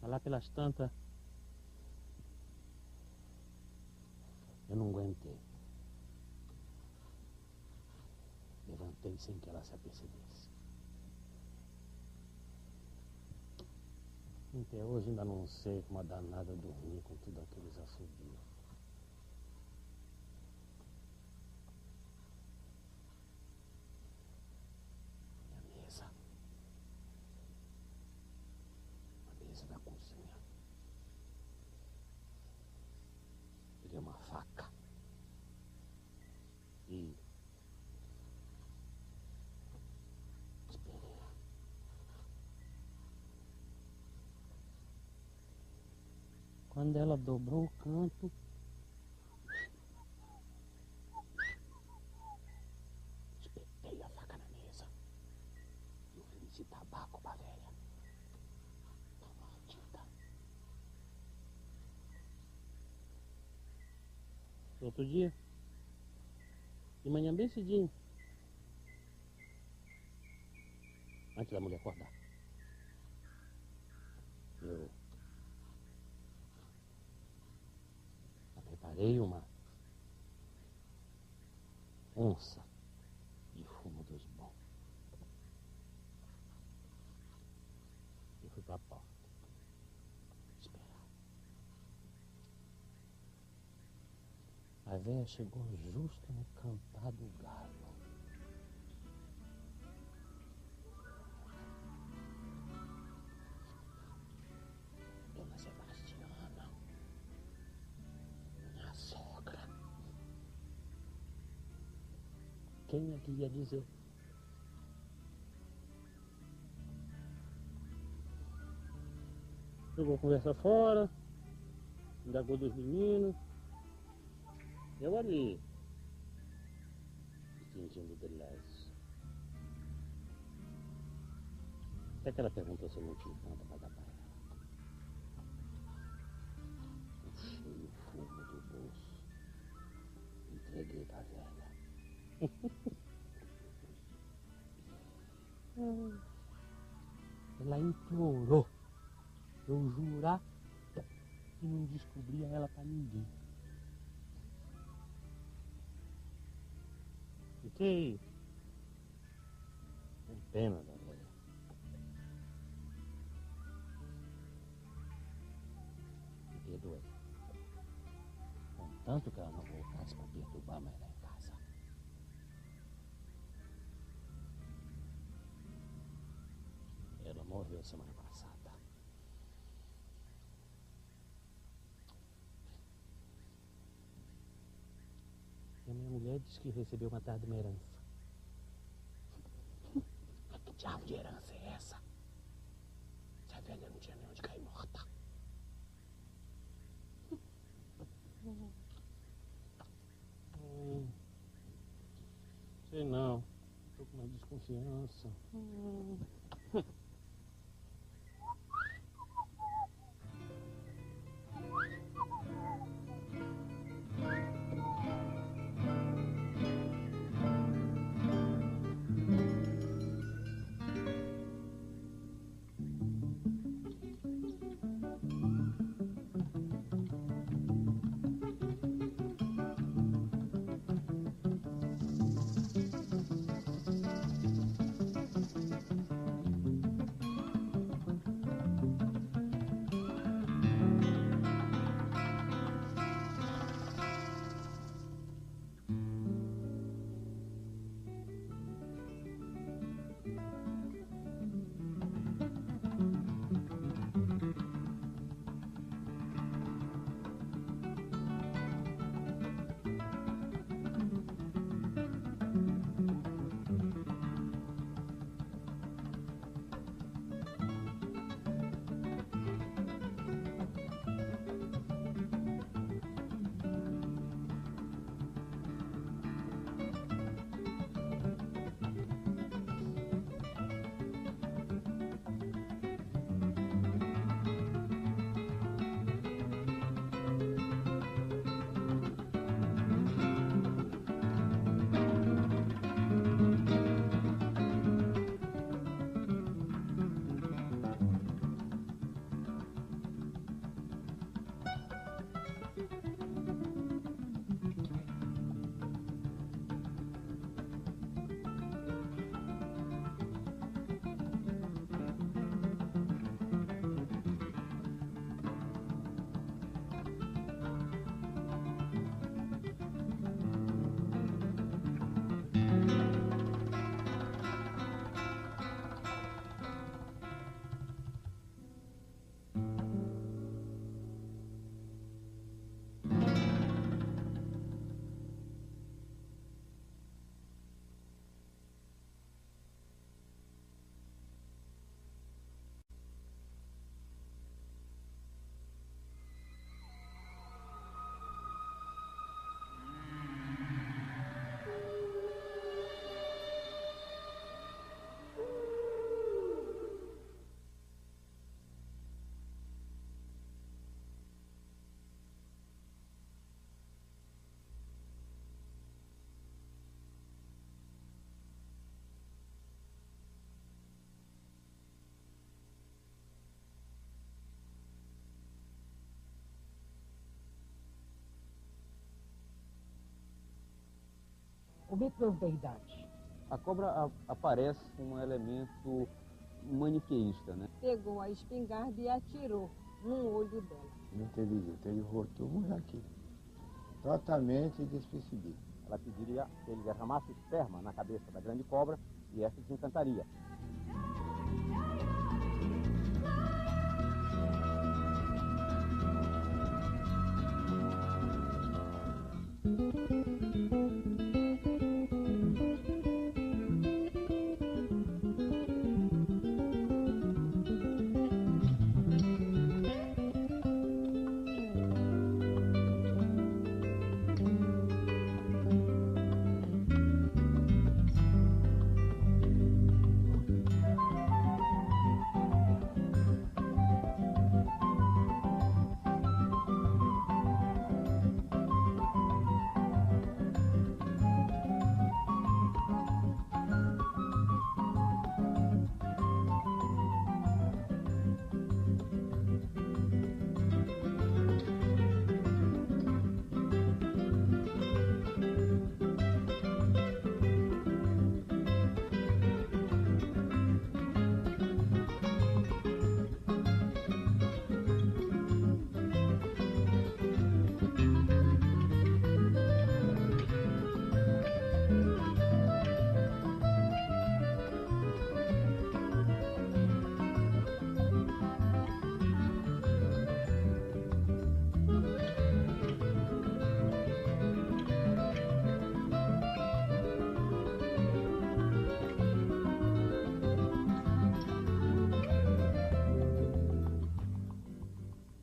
Mas lá pelas tantas, eu não aguentei. Levantei sem que ela se apercebesse. Até hoje ainda não sei como a danada dormir com tudo aqueles assobios. Minha mesa. A mesa da cozinha. Peguei uma faca. E esperei. Quando ela dobrou o canto, espetei a faca na mesa e ofereci tabaco pra velha. Tão maldita. Outro dia, de manhã bem cedinho, antes da mulher acordar, eu preparei uma onça de fumo dos bons. Eu fui pra porta esperar. A velha chegou justo no cantar do galo. Dona Sebastiana, minha sogra. Quem é que ia dizer? Jogou conversa fora, indagou dos meninos. Eu ali, fingindo de leso. Até que ela perguntou se eu não tinha nada para dar para ela. Puxei o fumo do bolso, entreguei para a velha. Ela implorou eu jurar que não descobria ela para ninguém. Fiquei com pena da velha. Me perdoei. Contanto que ela não voltasse para perturbar mais lá em casa. Ela morreu semana passada. E a minha mulher disse que recebeu uma tarde uma herança. Mas que diabo de herança é essa? Se a velha não tinha nem onde cair morta. Sei não. Tô com uma desconfiança. mito das deidades. A cobra aparece como um elemento maniqueísta, né? Pegou a espingarda e atirou no olho dela. Inteligente, ele voltou muito aqui, totalmente despercebido. Ela pediria que ele derramasse esperma na cabeça da grande cobra e esta desencantaria.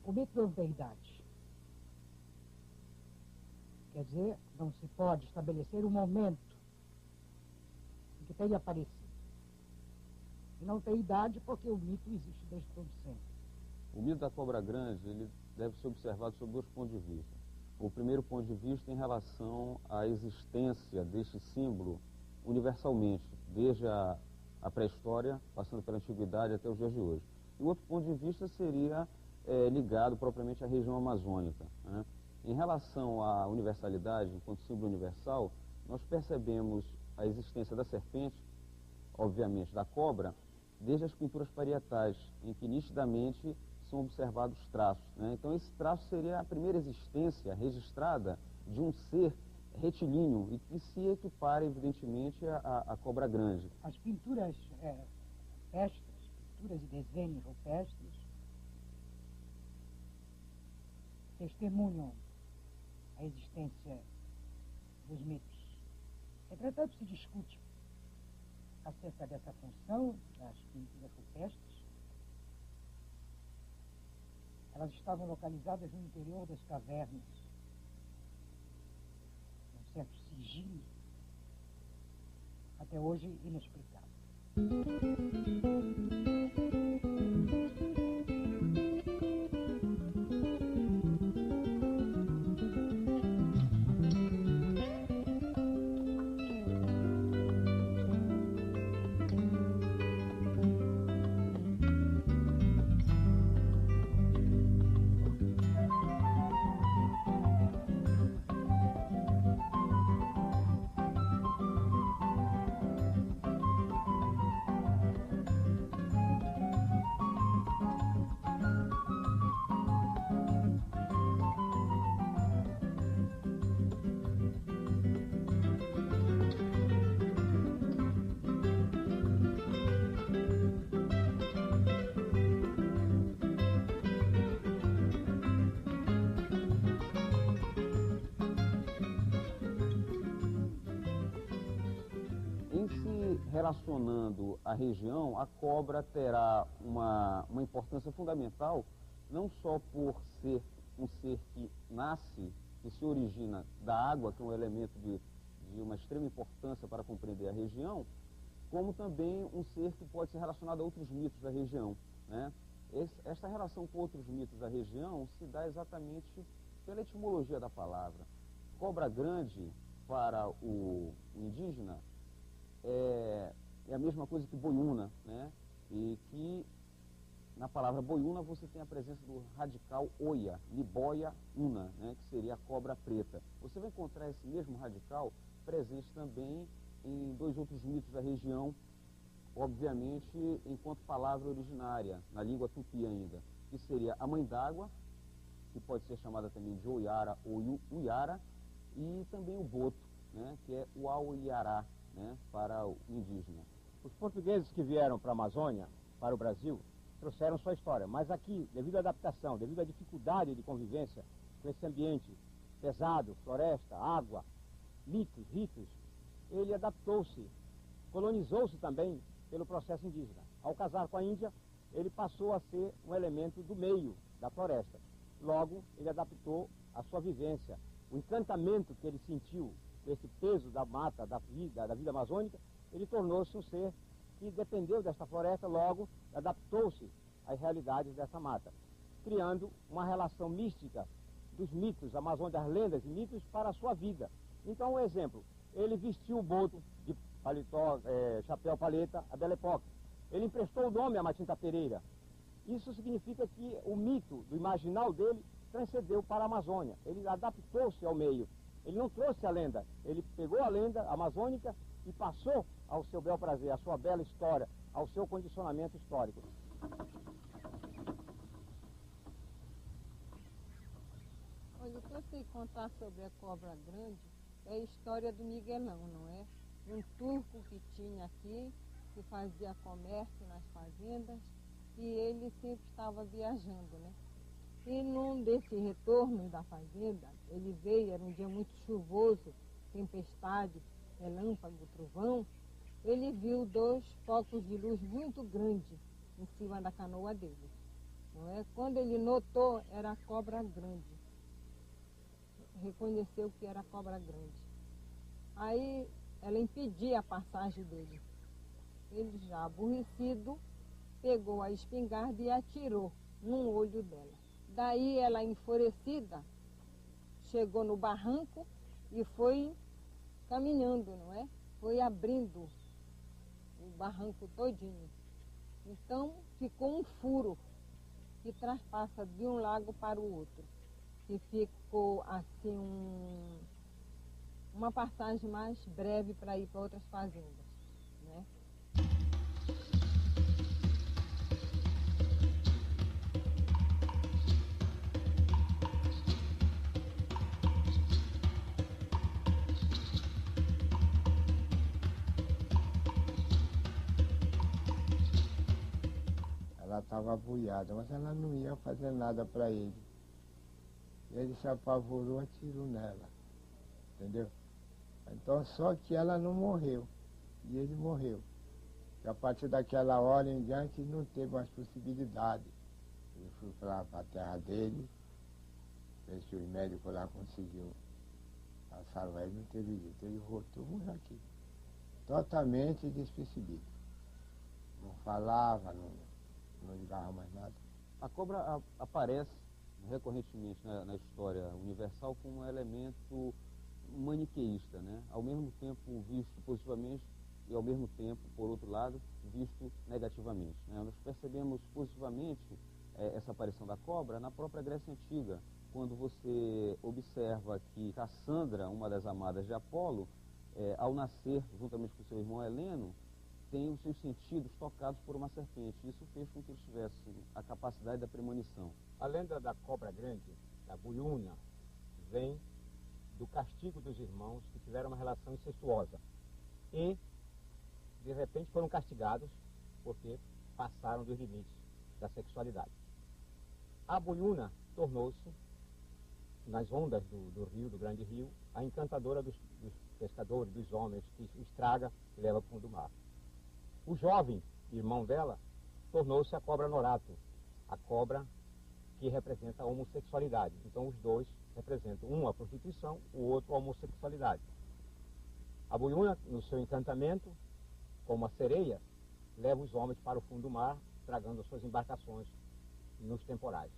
O mito das deidades. Quer dizer, não se pode estabelecer um momento em que tenha aparecido. E não tem idade porque o mito existe desde todo sempre. O mito da cobra grande, ele deve ser observado sob dois pontos de vista. O primeiro ponto de vista em relação à existência deste símbolo universalmente, desde a pré-história, passando pela antiguidade até os dias de hoje. E o outro ponto de vista seria ligado propriamente à região amazônica, né? Em relação à universalidade, enquanto símbolo universal, nós percebemos a existência da serpente, obviamente da cobra, desde as pinturas parietais, em que nitidamente são observados traços, né? Então esse traço seria a primeira existência registrada de um ser retilíneo e que se equipara evidentemente à cobra grande. As pinturas rupestres, pinturas e desenhos rupestres, testemunham a existência dos mitos. Entretanto, se discute acerca dessa função das pinturas rupestres. Elas estavam localizadas no interior das cavernas, num certo sigilo, até hoje inexplicável. Relacionando a região, a cobra terá uma importância fundamental, não só por ser um ser que nasce, que se origina da água, que é um elemento de uma extrema importância para compreender a região, como também um ser que pode ser relacionado a outros mitos da região, né? Esta relação com outros mitos da região se dá exatamente pela etimologia da palavra. Cobra grande, para o indígena, é a mesma coisa que boiúna, né? E que na palavra boiúna você tem a presença do radical oia, liboia una, né? Que seria a cobra preta. Você vai encontrar esse mesmo radical presente também em 2 outros mitos da região, obviamente enquanto palavra originária, na língua tupi ainda, que seria a mãe d'água, que pode ser chamada também de Oiara ou Uiara, e também o boto, né, que é o Auiará, né, para o indígena. Os portugueses que vieram para a Amazônia, para o Brasil, trouxeram sua história, mas aqui, devido à adaptação, devido à dificuldade de convivência com esse ambiente pesado, floresta, água, mitos, ritos, ele adaptou-se, colonizou-se também pelo processo indígena. Ao casar com a Índia, ele passou a ser um elemento do meio da floresta. Logo, ele adaptou a sua vivência, o encantamento que ele sentiu com esse peso da mata, da vida amazônica, ele tornou-se um ser que dependeu desta floresta, logo adaptou-se às realidades dessa mata, criando uma relação mística dos mitos amazônicos, das lendas e mitos para a sua vida. Então, um exemplo, ele vestiu o boto de paletó, chapéu paleta, a Belle Époque. Ele emprestou o nome a Matinta Pereira. Isso significa que o mito do imaginal dele transcendeu para a Amazônia. Ele adaptou-se ao meio. Ele não trouxe a lenda, ele pegou a lenda amazônica e passou ao seu bel prazer, à sua bela história, ao seu condicionamento histórico. Olha, o que eu sei contar sobre a cobra grande é a história do Miguelão, não é? Um turco que tinha aqui, que fazia comércio nas fazendas, e ele sempre estava viajando, né? E num desse retorno da fazenda, ele veio, era um dia muito chuvoso, tempestade, relâmpago, trovão, ele viu 2 focos de luz muito grandes em cima da canoa dele, não é? Quando ele notou, era a cobra grande. Reconheceu que era a cobra grande. Aí ela impedia a passagem dele. Ele, já aborrecido, pegou a espingarda e atirou num olho dela. Daí ela, enfurecida, chegou no barranco e foi caminhando, não é? Foi abrindo o barranco todinho. Então ficou um furo que traspassa de um lago para o outro. E ficou assim uma passagem mais breve para ir para outras fazendas, né? Ela estava abuiada, mas ela não ia fazer nada para ele. Ele se apavorou, atirou nela, entendeu? Então, só que ela não morreu, e ele morreu. E a partir daquela hora em diante, não teve mais possibilidade. Ele foi para a terra dele, fez que os médicos lá conseguiu passar ele, não teve jeito. Ele voltou, morreu aqui, totalmente despercebido. Não falava, não ligava mais nada. A cobra aparece recorrentemente na história universal como um elemento maniqueísta, né? Ao mesmo tempo visto positivamente e ao mesmo tempo, por outro lado, visto negativamente, né? Nós percebemos positivamente essa aparição da cobra na própria Grécia Antiga, quando você observa que Cassandra, uma das amadas de Apolo, ao nascer, juntamente com seu irmão Heleno, tem os seus sentidos tocados por uma serpente. Isso fez com que eles tivessem a capacidade da premonição. A lenda da cobra grande, da Buiúna, vem do castigo dos irmãos que tiveram uma relação incestuosa e, de repente, foram castigados porque passaram dos limites da sexualidade. A Buiúna tornou-se, nas ondas do rio, do grande rio, a encantadora dos pescadores, dos homens, que estraga e leva para o fundo do mar. O jovem irmão dela tornou-se a cobra Norato, a cobra que representa a homossexualidade. Então os dois representam, um a prostituição, o outro a homossexualidade. A Buiúna, no seu encantamento, como a sereia, leva os homens para o fundo do mar, tragando as suas embarcações nos temporais.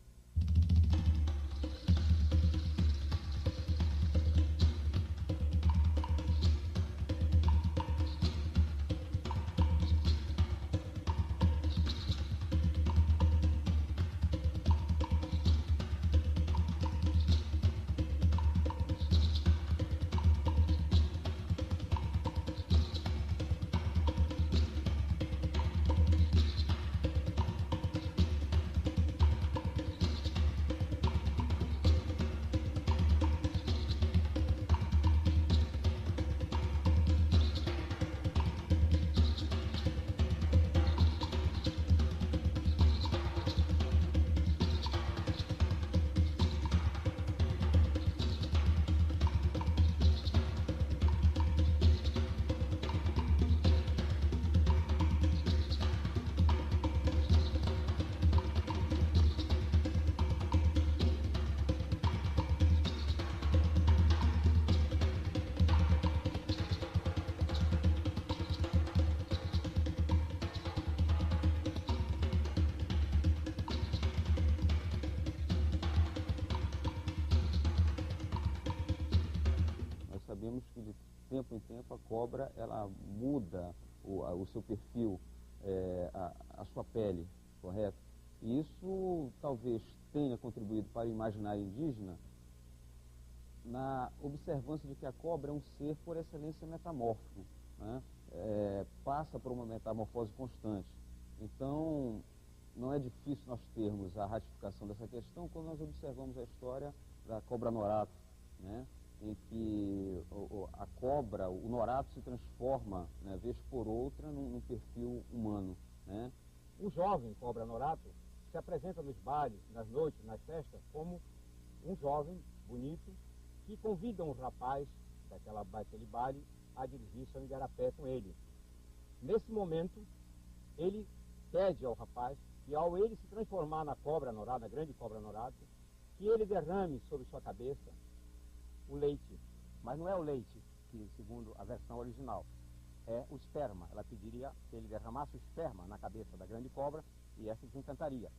sabemos que de tempo em tempo a cobra ela muda o seu perfil, a sua pele, correto? E isso talvez tenha contribuído para o imaginário indígena na observância de que a cobra é um ser por excelência metamórfico, né? Passa por uma metamorfose constante. Então, não é difícil nós termos a ratificação dessa questão quando nós observamos a história da cobra norato, né? Em que a cobra, o norato se transforma, né, vez por outra, num perfil humano, né? O jovem cobra norato se apresenta nos bailes, nas noites, nas festas, como um jovem bonito que convida um rapaz daquele baile a dirigir-se ao igarapé com ele. Nesse momento, ele pede ao rapaz que, ao ele se transformar na cobra norato, na grande cobra norato, que ele derrame sobre sua cabeça o leite. Mas não é o leite, que segundo a versão original, é o esperma. Ela pediria que ele derramasse o esperma na cabeça da grande cobra e essa desencantaria.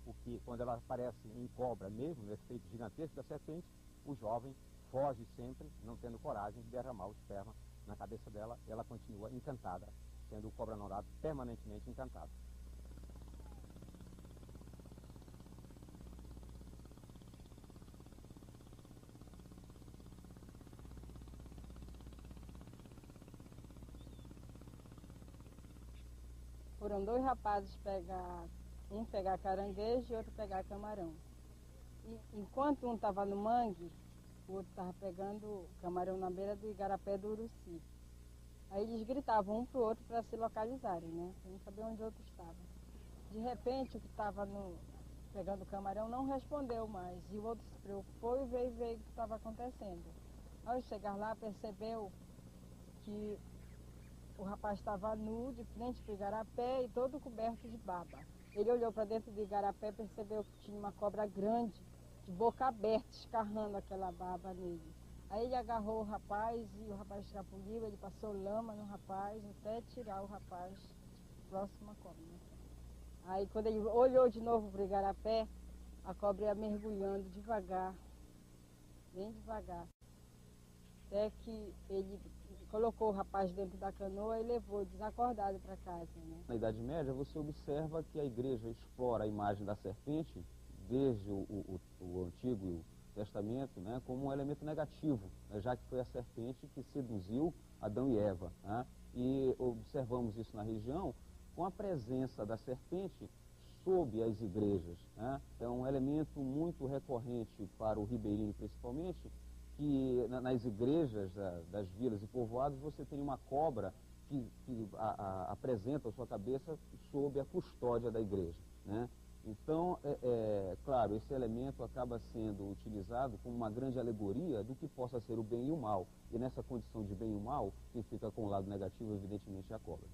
Porque quando ela aparece em cobra mesmo, no efeito gigantesco da serpente, o jovem foge sempre, não tendo coragem de derramar o esperma na cabeça dela, e ela continua encantada, sendo o cobra norato permanentemente encantado. Foram dois rapazes um pegar caranguejo e outro pegar camarão. E, enquanto um estava no mangue, o outro estava pegando camarão na beira do igarapé do Uruci. Aí eles gritavam um para o outro para se localizarem, né? Para não saber onde o outro estava. De repente, o que estava pegando camarão não respondeu mais. E o outro se preocupou e veio ver o que estava acontecendo. Ao chegar lá, percebeu que o rapaz estava nu, de frente para o igarapé e todo coberto de baba. Ele olhou para dentro do igarapé e percebeu que tinha uma cobra grande, de boca aberta, escarrando aquela baba nele. Aí ele agarrou o rapaz e o rapaz escapuliu, ele passou lama no rapaz até tirar o rapaz próximo à cobra. Aí quando ele olhou de novo para o igarapé, a cobra ia mergulhando devagar, bem devagar, até que ele colocou o rapaz dentro da canoa e levou desacordado para casa, né? Na Idade Média, você observa que a igreja explora a imagem da serpente, desde o Antigo Testamento, né, como um elemento negativo, né, já que foi a serpente que seduziu Adão e Eva, né? E observamos isso na região com a presença da serpente sob as igrejas, né? É um elemento muito recorrente para o ribeirinho, principalmente, que nas igrejas das vilas e povoados você tem uma cobra que apresenta a sua cabeça sob a custódia da igreja, né? Então, claro, esse elemento acaba sendo utilizado como uma grande alegoria do que possa ser o bem e o mal. E nessa condição de bem e o mal, quem fica com o lado negativo, evidentemente, é a cobra.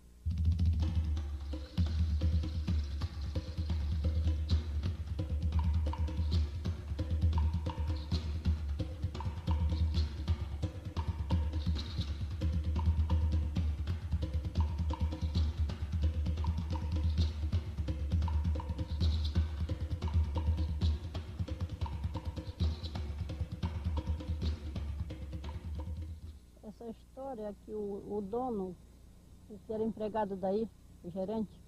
Essa história é que o dono, que era empregado daí, o gerente,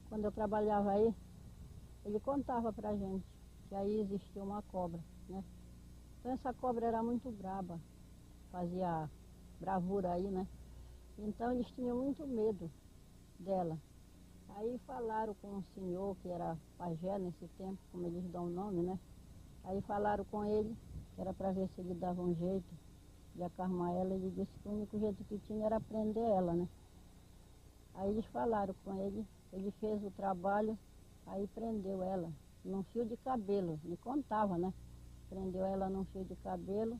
quando eu trabalhava aí, ele contava pra gente que aí existia uma cobra, né? Então essa cobra era muito braba, fazia bravura aí, né? Então eles tinham muito medo dela. Aí falaram com um senhor que era pajé nesse tempo, como eles dão o nome, né? Aí falaram com ele, era para ver se ele dava um jeito de acalmar ela. Ele disse que o único jeito que tinha era prender ela, né? Aí eles falaram com ele, ele fez o trabalho, aí prendeu ela num fio de cabelo, ele contava, né? Prendeu ela num fio de cabelo,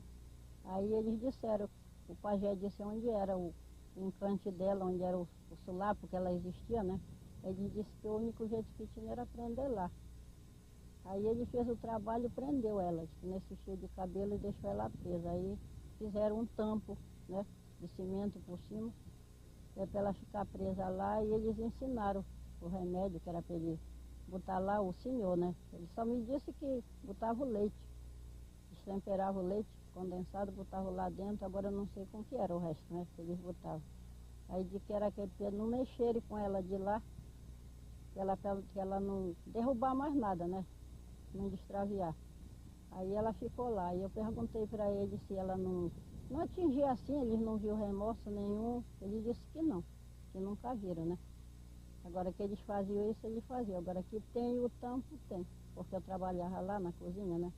aí eles disseram, o pajé disse onde era o encante dela, onde era o sulapo que ela existia, né? Ele disse que o único jeito que tinha era prender lá. Aí ele fez o trabalho e prendeu ela nesse fio de cabelo e deixou ela presa. Aí fizeram um tampo, né, de cimento por cima, para ela ficar presa lá, e eles ensinaram o remédio que era para ele botar lá, o senhor, né? Ele só me disse que botava o leite, destemperava o leite condensado, botavam lá dentro, agora eu não sei com que era o resto, né, que eles botavam. Aí de que era aquele Pedro não mexerem com ela de lá, que ela não derrubar mais nada, né, não destraviar. Aí ela ficou lá, e eu perguntei para ele se ela não atingia assim, eles não viram remorso nenhum, ele disse que não, que nunca viram, né. Agora que eles faziam isso, ele fazia. Agora que tem o tampo, tem. Porque eu trabalhava lá na cozinha, né?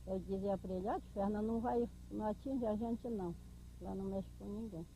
Eu dizia para ele, Fernanda, não atinge a gente não. Lá não mexe com ninguém.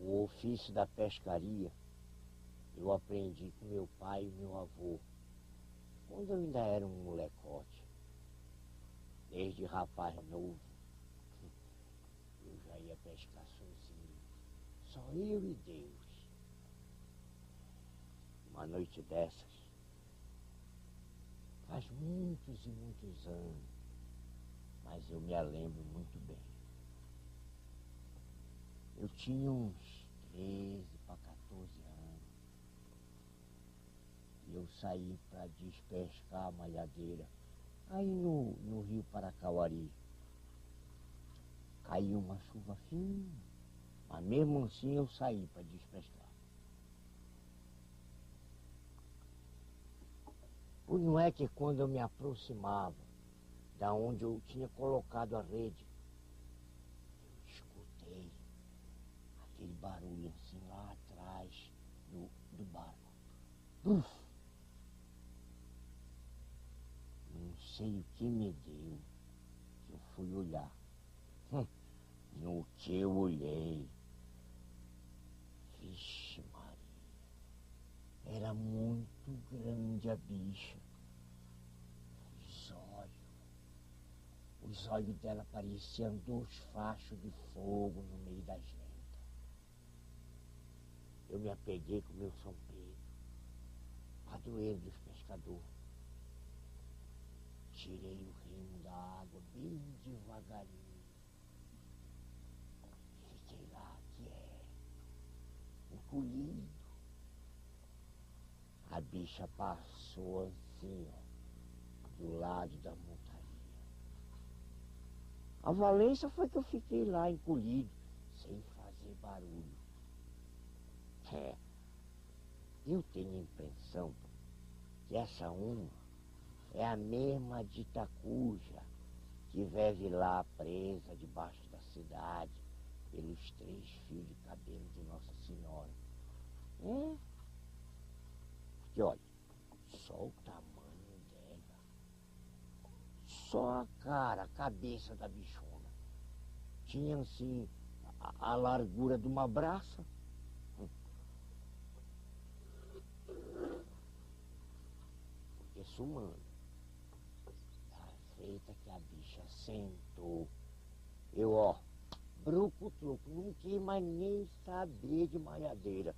O ofício da pescaria eu aprendi com meu pai e meu avô, quando eu ainda era um molecote. Desde rapaz novo, eu já ia pescar sozinho, só eu e Deus. Uma noite dessas, faz muitos e muitos anos, mas eu me lembro muito bem. Eu tinha uns 13 para 14 anos. E eu saí para despescar a malhadeira aí no rio Paracauari. Caiu uma chuva fina, mas mesmo assim eu saí para despescar. Pois não é que quando eu me aproximava da onde eu tinha colocado a rede, eu escutei aquele barulho assim lá atrás do barco. Uf! Não sei o que me deu, que eu fui olhar. No que eu olhei, vixe Maria, era muito grande a bicha. Os olhos dela pareciam 2 fachos de fogo no meio das lentas. Eu me apeguei com o meu São Pedro, padroeiro dos pescadores. Tirei o remo da água bem devagarinho. Fiquei lá quieto, encolhido. A bicha passou assim, ó, do lado da montaria. A valência foi que eu fiquei lá encolhido, sem fazer barulho. Eu tenho a impressão que essa uma é a mesma de Itacuja, que vive lá presa debaixo da cidade, pelos 3 fios de cabelo de Nossa Senhora. Porque olha, só o tamanho dela, só a cara, a cabeça da bichona, tinha assim a largura de uma braça. Porque sumando, da feita que a bicha sentou, eu, ó, bruco-truco, não quis mais nem saber de malhadeira.